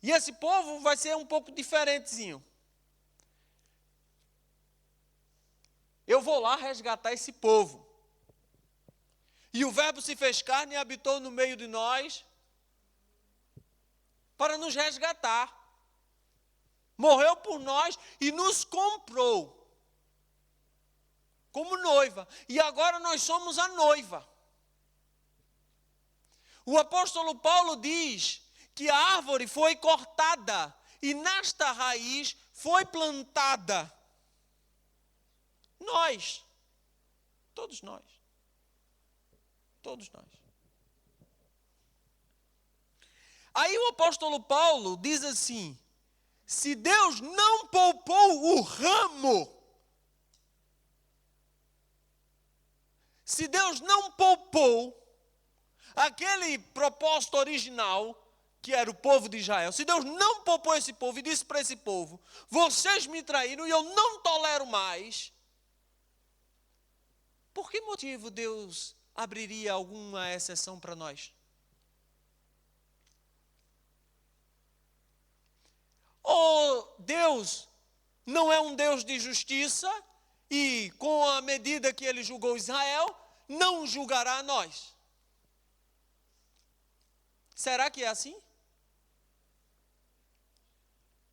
E esse povo vai ser um pouco diferentezinho. Eu vou lá resgatar esse povo. E o Verbo se fez carne e habitou no meio de nós para nos resgatar. Morreu por nós e nos comprou como noiva. E agora nós somos a noiva. O apóstolo Paulo diz que a árvore foi cortada e nesta raiz foi plantada nós. Todos nós. Todos nós. Aí o apóstolo Paulo diz assim, se Deus não poupou o ramo, se Deus não poupou aquele propósito original, que era o povo de Israel, se Deus não poupou esse povo e disse para esse povo, vocês me traíram e eu não tolero mais, por que motivo Deus abriria alguma exceção para nós? Ou Deus não é um Deus de justiça e com a medida que ele julgou Israel, não julgará a nós? Será que é assim?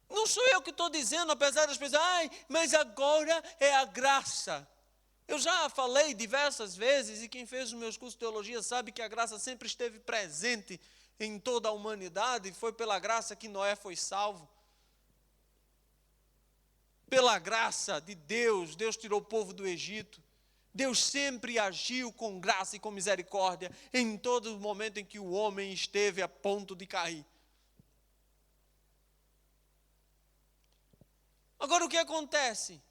Não sou eu que estou dizendo, apesar das pessoas, mas agora é a graça. Eu já falei diversas vezes, e quem fez os meus cursos de teologia sabe que a graça sempre esteve presente em toda a humanidade, foi pela graça que Noé foi salvo. Pela graça de Deus, Deus tirou o povo do Egito. Deus sempre agiu com graça e com misericórdia em todo momento em que o homem esteve a ponto de cair. Agora o que acontece?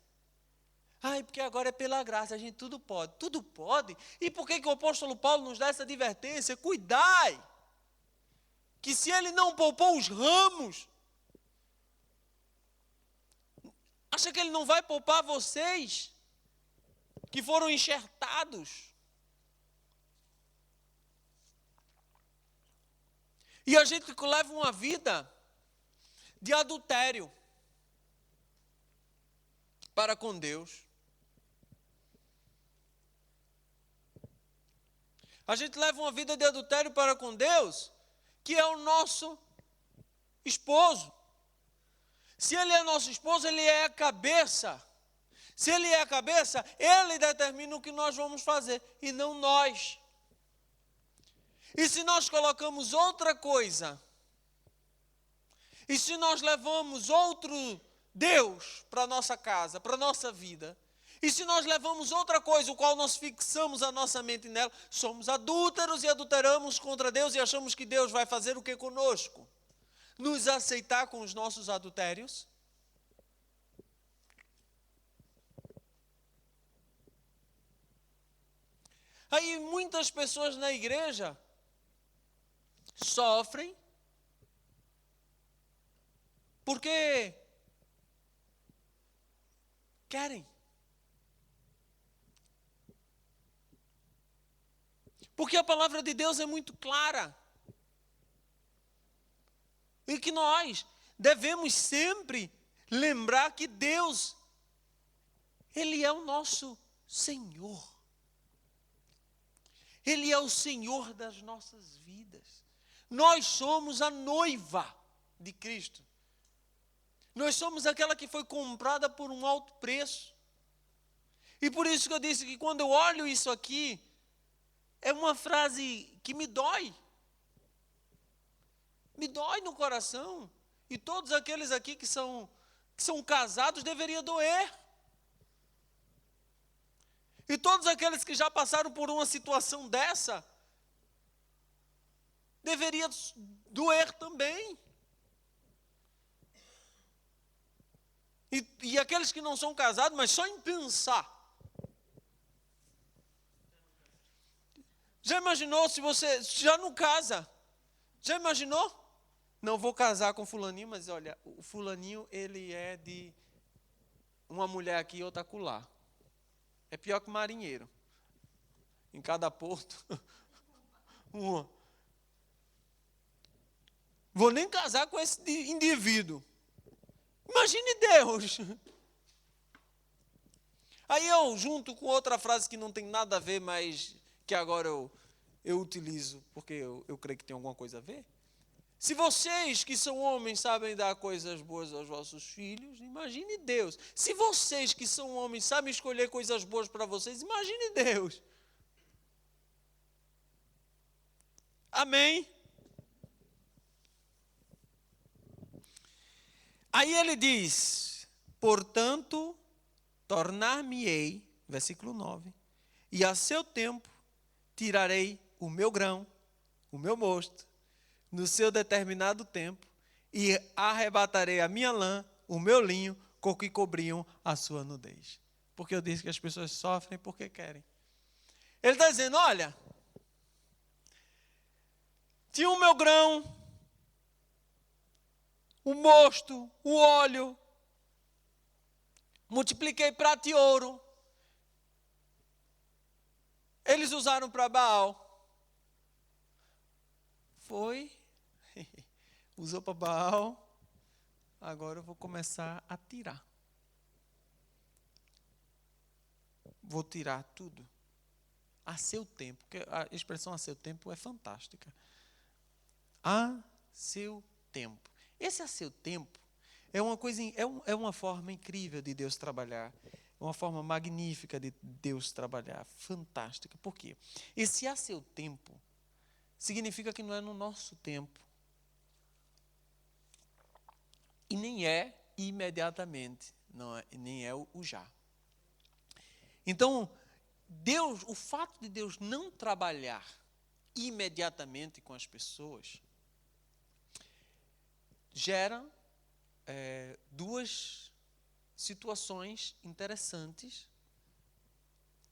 Porque agora é pela graça, a gente tudo pode. Tudo pode? E por que o apóstolo Paulo nos dá essa advertência? Cuidai, que se ele não poupou os ramos, acha que ele não vai poupar vocês? Que foram enxertados. E a gente que leva uma vida de adultério para com Deus. A gente leva uma vida de adultério para com Deus, que é o nosso esposo. Se ele é nosso esposo, ele é a cabeça. Se ele é a cabeça, ele determina o que nós vamos fazer, e não nós. E se nós colocamos outra coisa, e se nós levamos outro Deus para a nossa casa, para a nossa vida, e se nós levamos outra coisa, o qual nós fixamos a nossa mente nela, somos adúlteros e adulteramos contra Deus e achamos que Deus vai fazer o que conosco? Nos aceitar com os nossos adultérios? Aí muitas pessoas na igreja sofrem porque querem. Porque a palavra de Deus é muito clara. E que nós devemos sempre lembrar que Deus, Ele é o nosso Senhor. Ele é o Senhor das nossas vidas. Nós somos a noiva de Cristo. Nós somos aquela que foi comprada por um alto preço. E por isso que eu disse que quando eu olho isso aqui, é uma frase que me dói. Me dói no coração. E todos aqueles aqui que são casados deveriam doer. E todos aqueles que já passaram por uma situação dessa, deveria doer também. E aqueles que não são casados, mas só em pensar. Já imaginou se você já não casa? Já imaginou? Não vou casar com fulaninho, mas olha, o fulaninho, ele é de uma mulher aqui e outra acolá. É pior que marinheiro. Em cada porto, uma. Vou nem casar com esse indivíduo. Imagine Deus. Aí eu junto com outra frase que não tem nada a ver, mas que agora eu utilizo, porque eu creio que tem alguma coisa a ver. Se vocês que são homens sabem dar coisas boas aos vossos filhos, imagine Deus. Se vocês que são homens sabem escolher coisas boas para vocês, imagine Deus. Amém? Aí ele diz, portanto, tornar-me-ei, versículo 9, e a seu tempo tirarei o meu grão, o meu mosto, no seu determinado tempo, e arrebatarei a minha lã, o meu linho, com que cobriam a sua nudez. Porque eu disse que as pessoas sofrem porque querem. Ele está dizendo, olha, tinha o meu grão, o mosto, o óleo, multipliquei prata e ouro. Eles usaram para Baal. Foi, usou para Baal, agora eu vou começar a tirar. Vou tirar tudo. A seu tempo, porque a expressão a seu tempo é fantástica. A seu tempo. Esse a seu tempo é uma coisa, é uma forma incrível de Deus trabalhar. É uma forma magnífica de Deus trabalhar. Fantástica. Por quê? Esse a seu tempo significa que não é no nosso tempo. E nem é imediatamente. Não é, nem é o já. Então, Deus, o fato de Deus não trabalhar imediatamente com as pessoas gera duas situações interessantes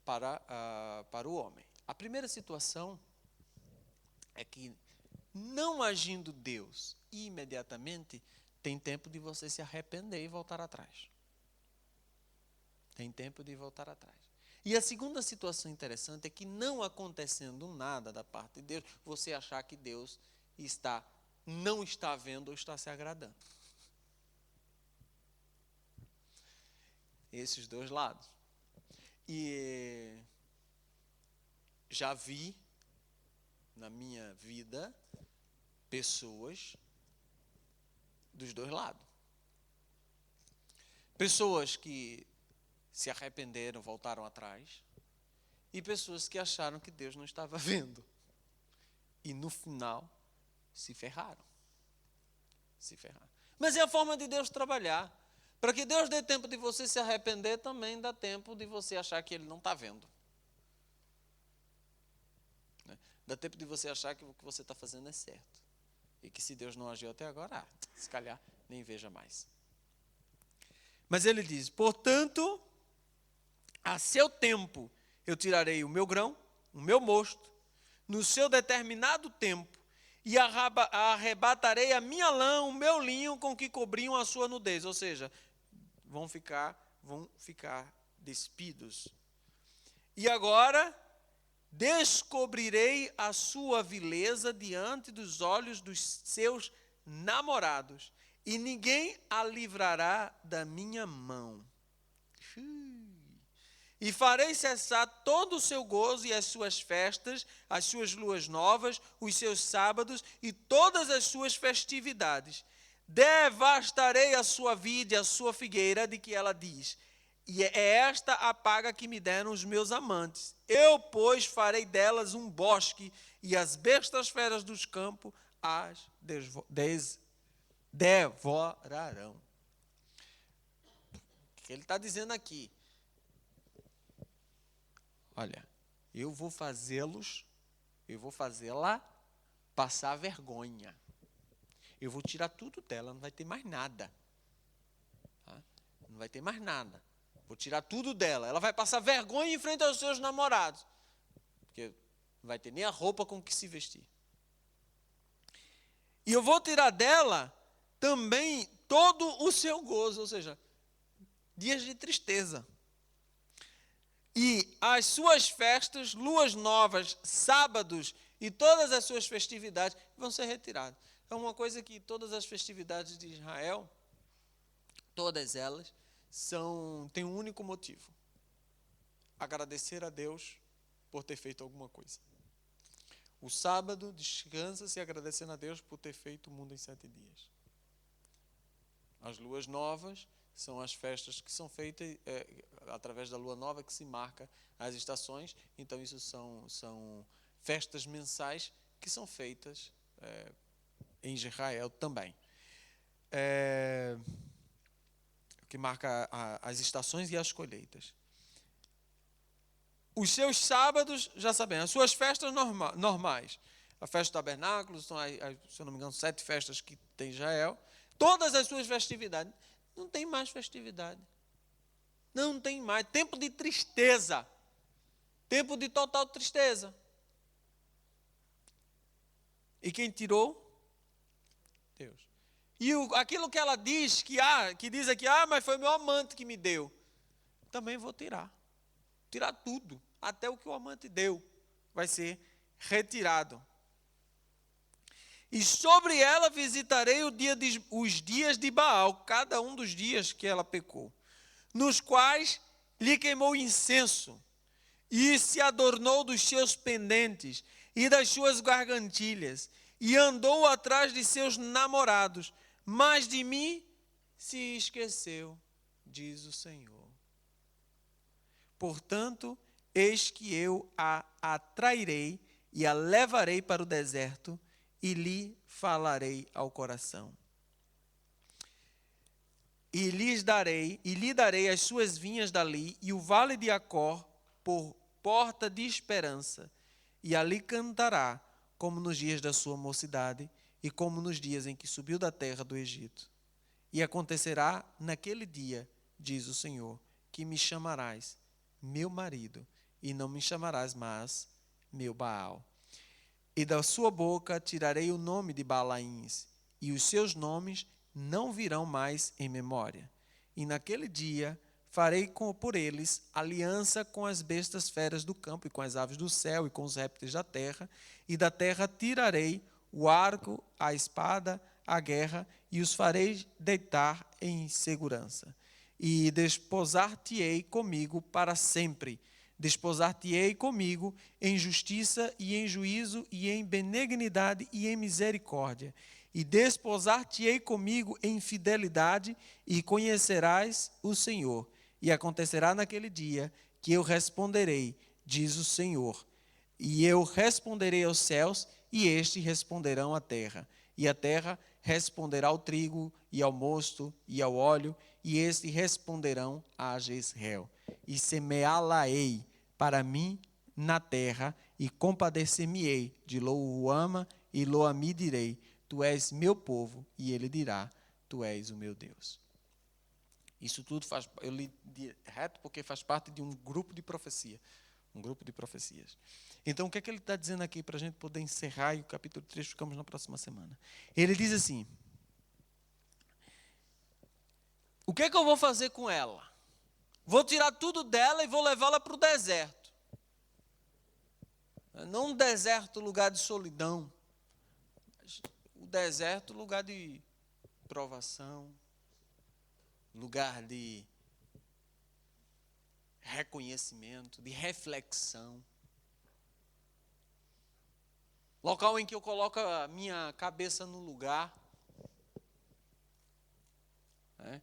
para o homem. A primeira situação é que, não agindo Deus imediatamente, tem tempo de você se arrepender e voltar atrás. Tem tempo de voltar atrás. E a segunda situação interessante é que, não acontecendo nada da parte de Deus, você achar que Deus não está vendo ou está se agradando. Esses dois lados. E já vi na minha vida pessoas dos dois lados. Pessoas que se arrependeram, voltaram atrás, e pessoas que acharam que Deus não estava vendo. E no final se ferraram. Mas é a forma de Deus trabalhar. Para que Deus dê tempo de você se arrepender, também dá tempo de você achar que Ele não está vendo. Dá tempo de você achar que o que você está fazendo é certo. E que se Deus não agiu até agora, se calhar nem veja mais. Mas ele diz, portanto, a seu tempo eu tirarei o meu grão, o meu mosto, no seu determinado tempo, e arrebatarei a minha lã, o meu linho, com que cobriam a sua nudez. Ou seja, vão ficar despidos. E agora descobrirei a sua vileza diante dos olhos dos seus namorados, e ninguém a livrará da minha mão. E farei cessar todo o seu gozo e as suas festas, as suas luas novas, os seus sábados e todas as suas festividades. Devastarei a sua vide, a sua figueira, de que ela diz, e é esta a paga que me deram os meus amantes. Eu, pois, farei delas um bosque, e as bestas feras dos campos as devorarão. O que ele está dizendo aqui? Olha, eu vou fazê-la passar vergonha. Eu vou tirar tudo dela, não vai ter mais nada. Tá? Não vai ter mais nada. Vou tirar tudo dela. Ela vai passar vergonha em frente aos seus namorados. Porque não vai ter nem a roupa com que se vestir. E eu vou tirar dela também todo o seu gozo, ou seja, dias de tristeza. E as suas festas, luas novas, sábados e todas as suas festividades vão ser retiradas. É uma coisa que todas as festividades de Israel, todas elas, têm um único motivo: agradecer a Deus por ter feito alguma coisa. O sábado descansa-se agradecendo a Deus por ter feito o mundo em 7 dias. As luas novas são as festas que são feitas através da lua nova, que se marca as estações. Então isso são festas mensais que são feitas em Israel também. Que marca as estações e as colheitas. Os seus sábados, já sabemos, as suas festas normais. A festa do tabernáculo, são, se eu não me engano, 7 festas que tem Israel. Todas as suas festividades. Não tem mais festividade. Não tem mais. Tempo de tristeza. Tempo de total tristeza. E quem tirou? Deus. E aquilo que ela diz, que diz aqui, mas foi meu amante que me deu. Também vou tirar. Tirar tudo. Até o que o amante deu vai ser retirado. E sobre ela visitarei os dias de Baal, cada um dos dias que ela pecou, nos quais lhe queimou incenso, e se adornou dos seus pendentes e das suas gargantilhas, e andou atrás de seus namorados, mas de mim se esqueceu, diz o Senhor. Portanto, eis que eu a atrairei e a levarei para o deserto, e lhe falarei ao coração. E lhe darei as suas vinhas dali, e o vale de Acor por porta de esperança, e ali cantará, como nos dias da sua mocidade, e como nos dias em que subiu da terra do Egito. E acontecerá naquele dia, diz o Senhor, que me chamarás meu marido, e não me chamarás mais meu Baal. E da sua boca tirarei o nome de Balaíns, e os seus nomes não virão mais em memória. E naquele dia farei por eles aliança com as bestas feras do campo, e com as aves do céu, e com os répteis da terra, e da terra tirarei o arco, a espada, a guerra, e os farei deitar em segurança. E desposar-te-ei comigo para sempre. Desposar-te-ei comigo em justiça e em juízo e em benignidade e em misericórdia. E desposar-te-ei comigo em fidelidade, e conhecerás o Senhor. E acontecerá naquele dia que eu responderei, diz o Senhor. E eu responderei aos céus, e estes responderão à terra. E a terra responderá ao trigo, e ao mosto, e ao óleo, e estes responderão a Jezreel. E semeá-la-ei para mim na terra, e compadecer-me-ei de Lo-ruama, e Lo-ami direi, tu és meu povo, e ele dirá, tu és o meu Deus. Isso tudo eu li reto porque faz parte de um grupo de profecia, um grupo de profecias. Então, o que é que ele está dizendo aqui para a gente poder encerrar, e o capítulo 3 ficamos na próxima semana. Ele diz assim: o que é que eu vou fazer com ela? Vou tirar tudo dela e vou levá-la para o deserto. Não um deserto, lugar de solidão. Mas o deserto, lugar de provação, lugar de reconhecimento, de reflexão. Local em que eu coloco a minha cabeça no lugar. Né?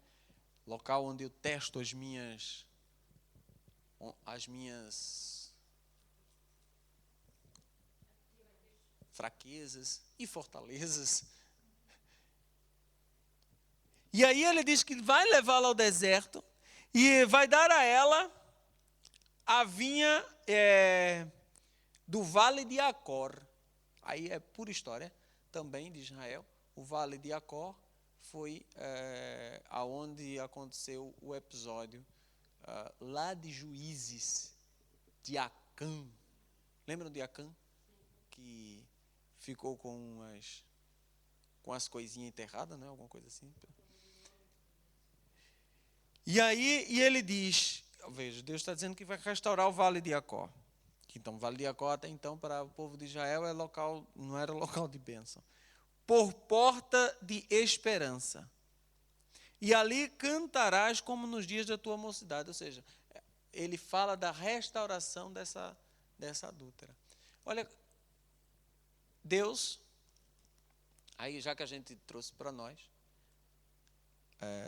Local onde eu testo as minhas fraquezas e fortalezas. E aí ele diz que vai levá-la ao deserto e vai dar a ela a vinha do Vale de Acor. Aí é pura história também de Israel. O Vale de Acor foi aonde aconteceu o episódio lá de Juízes, de Acã. Lembram de Acã? Que ficou com as coisinhas enterradas, né? Alguma coisa assim. E aí ele diz, veja, Deus está dizendo que vai restaurar o Vale de Acor. Então, o Vale de Acor até então para o povo de Israel não era local de bênção. Por porta de esperança. E ali cantarás como nos dias da tua mocidade. Ou seja, ele fala da restauração dessa adúltera. Olha, Deus, aí já que a gente trouxe para nós,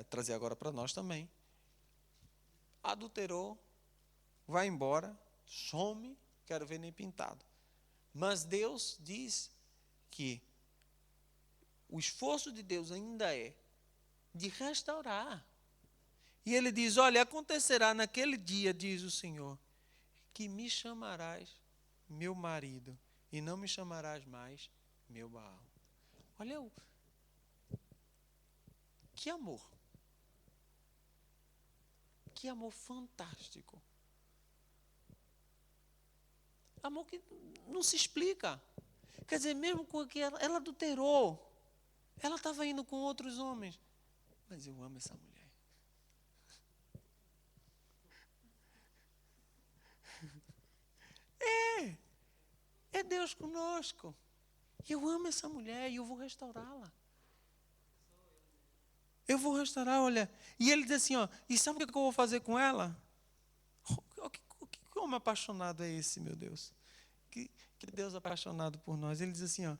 trazer agora para nós também, adulterou, vai embora, some, quero ver nem pintado. Mas Deus diz que o esforço de Deus ainda é de restaurar. E ele diz, olha, acontecerá naquele dia, diz o Senhor, que me chamarás meu marido e não me chamarás mais meu Baal. Olha que amor. Que amor fantástico. Amor que não se explica. Quer dizer, mesmo com que ela adulterou, ela estava indo com outros homens. Mas eu amo essa mulher. É Deus conosco. Eu amo essa mulher e eu vou restaurá-la. Eu vou restaurar, olha. E ele diz assim, e sabe o que eu vou fazer com ela? Que homem apaixonado é esse, meu Deus? Que Deus apaixonado por nós. Ele diz assim,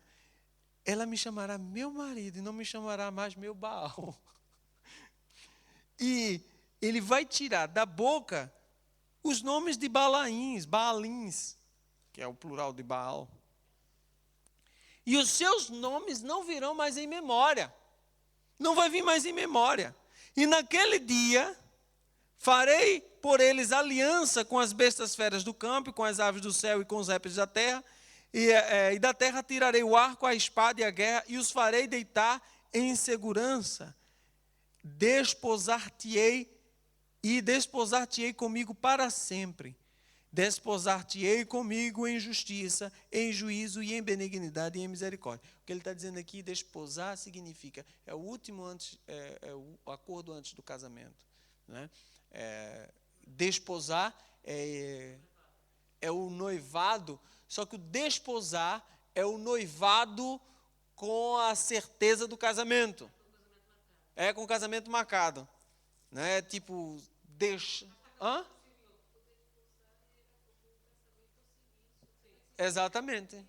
ela me chamará meu marido e não me chamará mais meu Baal. E ele vai tirar da boca os nomes de Baalins, que é o plural de Baal. E os seus nomes não virão mais em memória. Não vai vir mais em memória. E naquele dia, farei por eles aliança com as bestas feras do campo, com as aves do céu e com os répteis da terra. E da terra tirarei o arco, a espada e a guerra, e os farei deitar em segurança. Desposar-te-ei comigo para sempre. Desposar-te-ei comigo em justiça, em juízo e em benignidade e em misericórdia. O que ele está dizendo aqui, desposar, significa, é o último o acordo antes do casamento. Né? Desposar é o noivado, só que o desposar é o noivado com a certeza do casamento. É com o casamento marcado. Né? Tipo, deixa... Hã? Exatamente.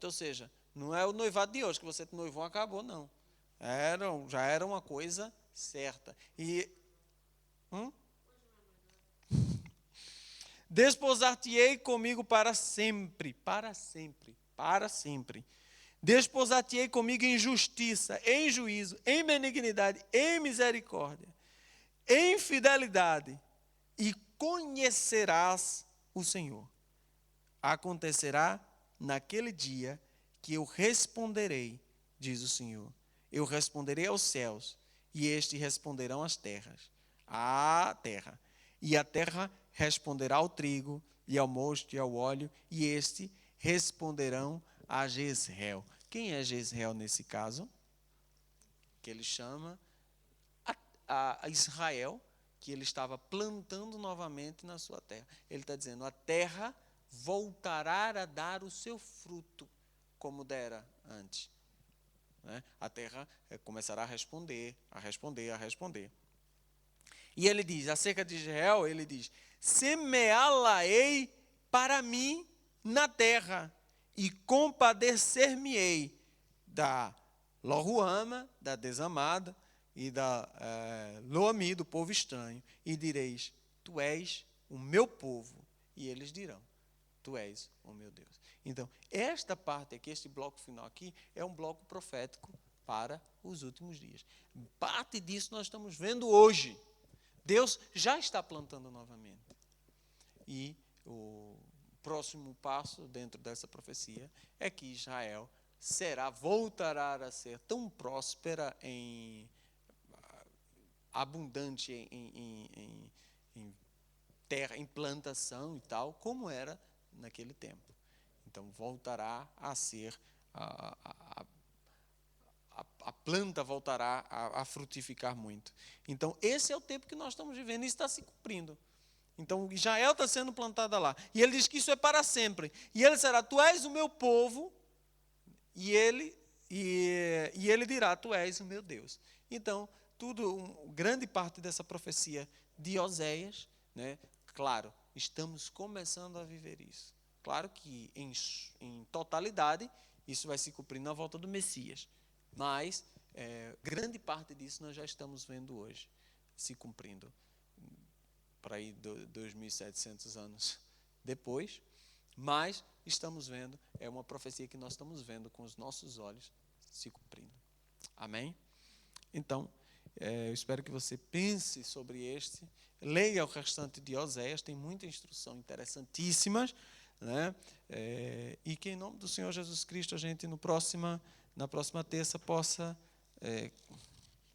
Ou seja, não é o noivado de hoje, que você noivou e acabou, não. Já era uma coisa certa. Desposar-te-ei comigo para sempre. Para sempre. Para sempre. Desposar-te-ei comigo em justiça, em juízo, em benignidade, em misericórdia, em fidelidade. E conhecerás o Senhor. Acontecerá naquele dia que eu responderei, diz o Senhor. Eu responderei aos céus, e estes responderão às terras. À terra. E a terra responderá ao trigo, e ao mosto, e ao óleo, e este responderão a Jezreel. Quem é Jezreel nesse caso? Que ele chama a Israel, que ele estava plantando novamente na sua terra. Ele está dizendo, a terra voltará a dar o seu fruto, como dera antes. né? A terra começará a responder, a responder, a responder. E ele diz, acerca de Israel, ele diz, semeá-la-ei para mim na terra, e compadecer-me-ei da Lo-Ruama, da desamada, e da Lo-Ami, do povo estranho, e direis, tu és o meu povo, e eles dirão, tu és o meu Deus. Então, esta parte aqui, este bloco final aqui, é um bloco profético para os últimos dias. Parte disso nós estamos vendo hoje. Deus já está plantando novamente. E o próximo passo dentro dessa profecia é que Israel voltará a ser tão próspera, abundante em terra, em plantação e tal, como era naquele tempo. Então voltará a ser, a planta voltará a frutificar muito. Então esse é o tempo que nós estamos vivendo e está se cumprindo. Então Israel está sendo plantada lá. E ele diz que isso é para sempre. E ele será, tu és o meu povo, e ele dirá, tu és o meu Deus. Então, grande parte dessa profecia de Oséias, né, claro, estamos começando a viver isso. Claro que em totalidade, isso vai se cumprir na volta do Messias. Mas grande parte disso nós já estamos vendo hoje, se cumprindo. Para aí 2.700 anos depois, mas estamos vendo, é uma profecia que nós estamos vendo com os nossos olhos se cumprindo. Amém? Então, eu espero que você pense sobre leia o restante de Oséias, tem muita instrução interessantíssimas, né? E que em nome do Senhor Jesus Cristo a gente na próxima terça possa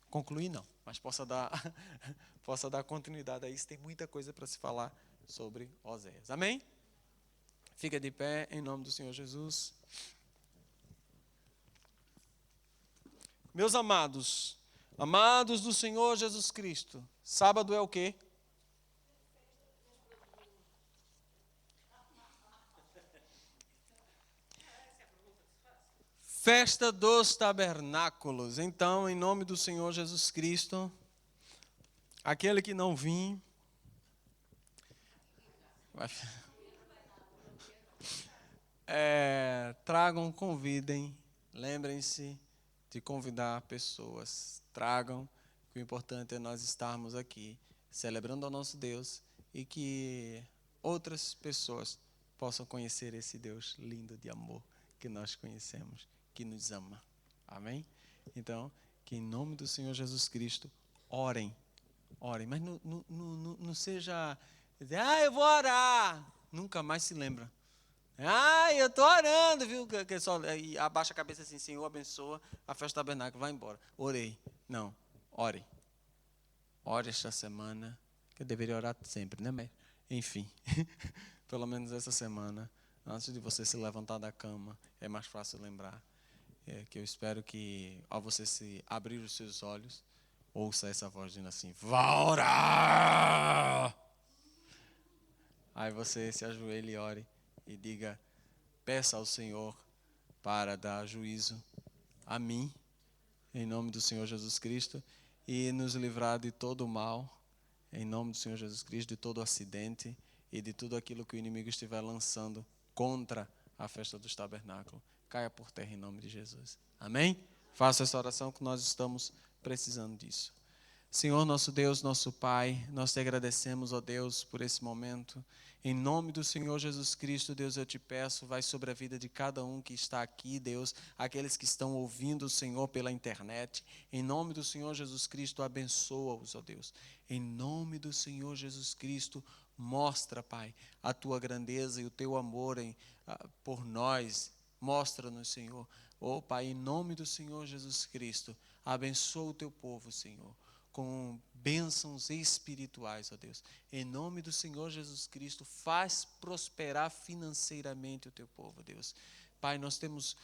concluir, não, mas possa dar continuidade a isso. Tem muita coisa para se falar sobre Oséias. Amém? Fica de pé em nome do Senhor Jesus. Meus amados do Senhor Jesus Cristo, sábado é o quê? Festa dos Tabernáculos. Então, em nome do Senhor Jesus Cristo, aquele que não vir, tragam, convidem, lembrem-se de convidar pessoas. Tragam, que o importante é nós estarmos aqui, celebrando ao nosso Deus, e que outras pessoas possam conhecer esse Deus lindo de amor que nós conhecemos, que nos ama. Amém? Então, que em nome do Senhor Jesus Cristo, orem, mas não seja, eu vou orar, nunca mais se lembra. Eu estou orando, viu? Que só, e abaixa a cabeça assim, Senhor, abençoa a festa do tabernáculo, vai embora. Orei. Não, ore. Ore esta semana, que eu deveria orar sempre, né? Mas, enfim, pelo menos essa semana, antes de você se levantar da cama, é mais fácil lembrar. Que eu espero que, ao você se abrir os seus olhos, ouça essa voz dizendo assim, vá orar! Aí você se ajoelhe e ore e diga, peça ao Senhor para dar juízo a mim, em nome do Senhor Jesus Cristo, e nos livrar de todo o mal, em nome do Senhor Jesus Cristo, de todo acidente e de tudo aquilo que o inimigo estiver lançando contra a festa dos tabernáculos. Caia por terra em nome de Jesus. Amém? Faça essa oração que nós estamos precisando disso. Senhor, nosso Deus, nosso Pai, nós te agradecemos, ó Deus, por esse momento. Em nome do Senhor Jesus Cristo, Deus, eu te peço, vai sobre a vida de cada um que está aqui, Deus, aqueles que estão ouvindo o Senhor pela internet. Em nome do Senhor Jesus Cristo, abençoa-os, ó Deus. Em nome do Senhor Jesus Cristo, mostra, Pai, a tua grandeza e o teu amor por nós. Mostra-nos, Senhor. Pai, em nome do Senhor Jesus Cristo, abençoa o teu povo, Senhor, com bênçãos espirituais, ó Deus. Em nome do Senhor Jesus Cristo, faz prosperar financeiramente o teu povo, Deus. Pai, nós temos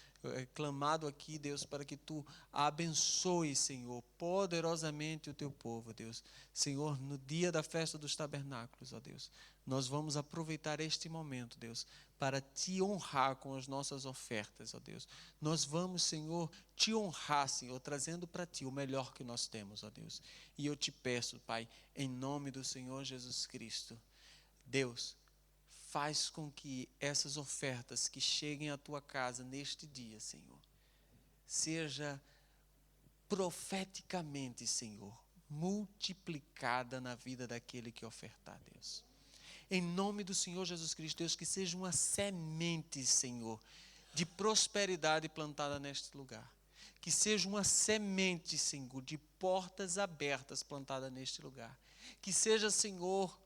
clamado aqui, Deus, para que tu abençoe, Senhor, poderosamente o teu povo, Deus. Senhor, no dia da festa dos tabernáculos, ó Deus, nós vamos aproveitar este momento, Deus, para Te honrar com as nossas ofertas, ó Deus. Nós vamos, Senhor, Te honrar, Senhor, trazendo para Ti o melhor que nós temos, ó Deus. E eu Te peço, Pai, em nome do Senhor Jesus Cristo, Deus, faz com que essas ofertas que cheguem à Tua casa neste dia, Senhor, seja profeticamente, Senhor, multiplicada na vida daquele que ofertar, Deus. Em nome do Senhor Jesus Cristo, Deus, que seja uma semente, Senhor, de prosperidade plantada neste lugar. Que seja uma semente, Senhor, de portas abertas plantada neste lugar. Que seja, Senhor,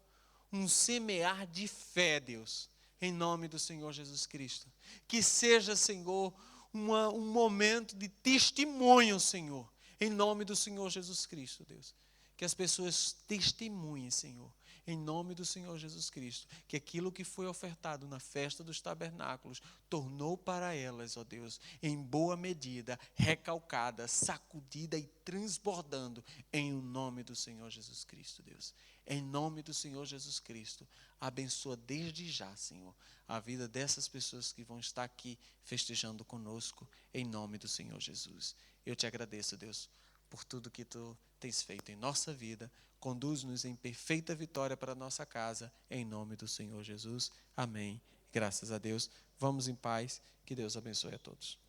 um semear de fé, Deus, em nome do Senhor Jesus Cristo. Que seja, Senhor, um momento de testemunho, Senhor, em nome do Senhor Jesus Cristo, Deus. Que as pessoas testemunhem, Senhor, em nome do Senhor Jesus Cristo, que aquilo que foi ofertado na festa dos tabernáculos tornou para elas, ó Deus, em boa medida, recalcada, sacudida e transbordando em o nome do Senhor Jesus Cristo, Deus. Em nome do Senhor Jesus Cristo, abençoa desde já, Senhor, a vida dessas pessoas que vão estar aqui festejando conosco, em nome do Senhor Jesus. Eu te agradeço, Deus, por tudo que Tu tens feito em nossa vida. Conduz-nos em perfeita vitória para a nossa casa, em nome do Senhor Jesus. Amém. Graças a Deus. Vamos em paz. Que Deus abençoe a todos.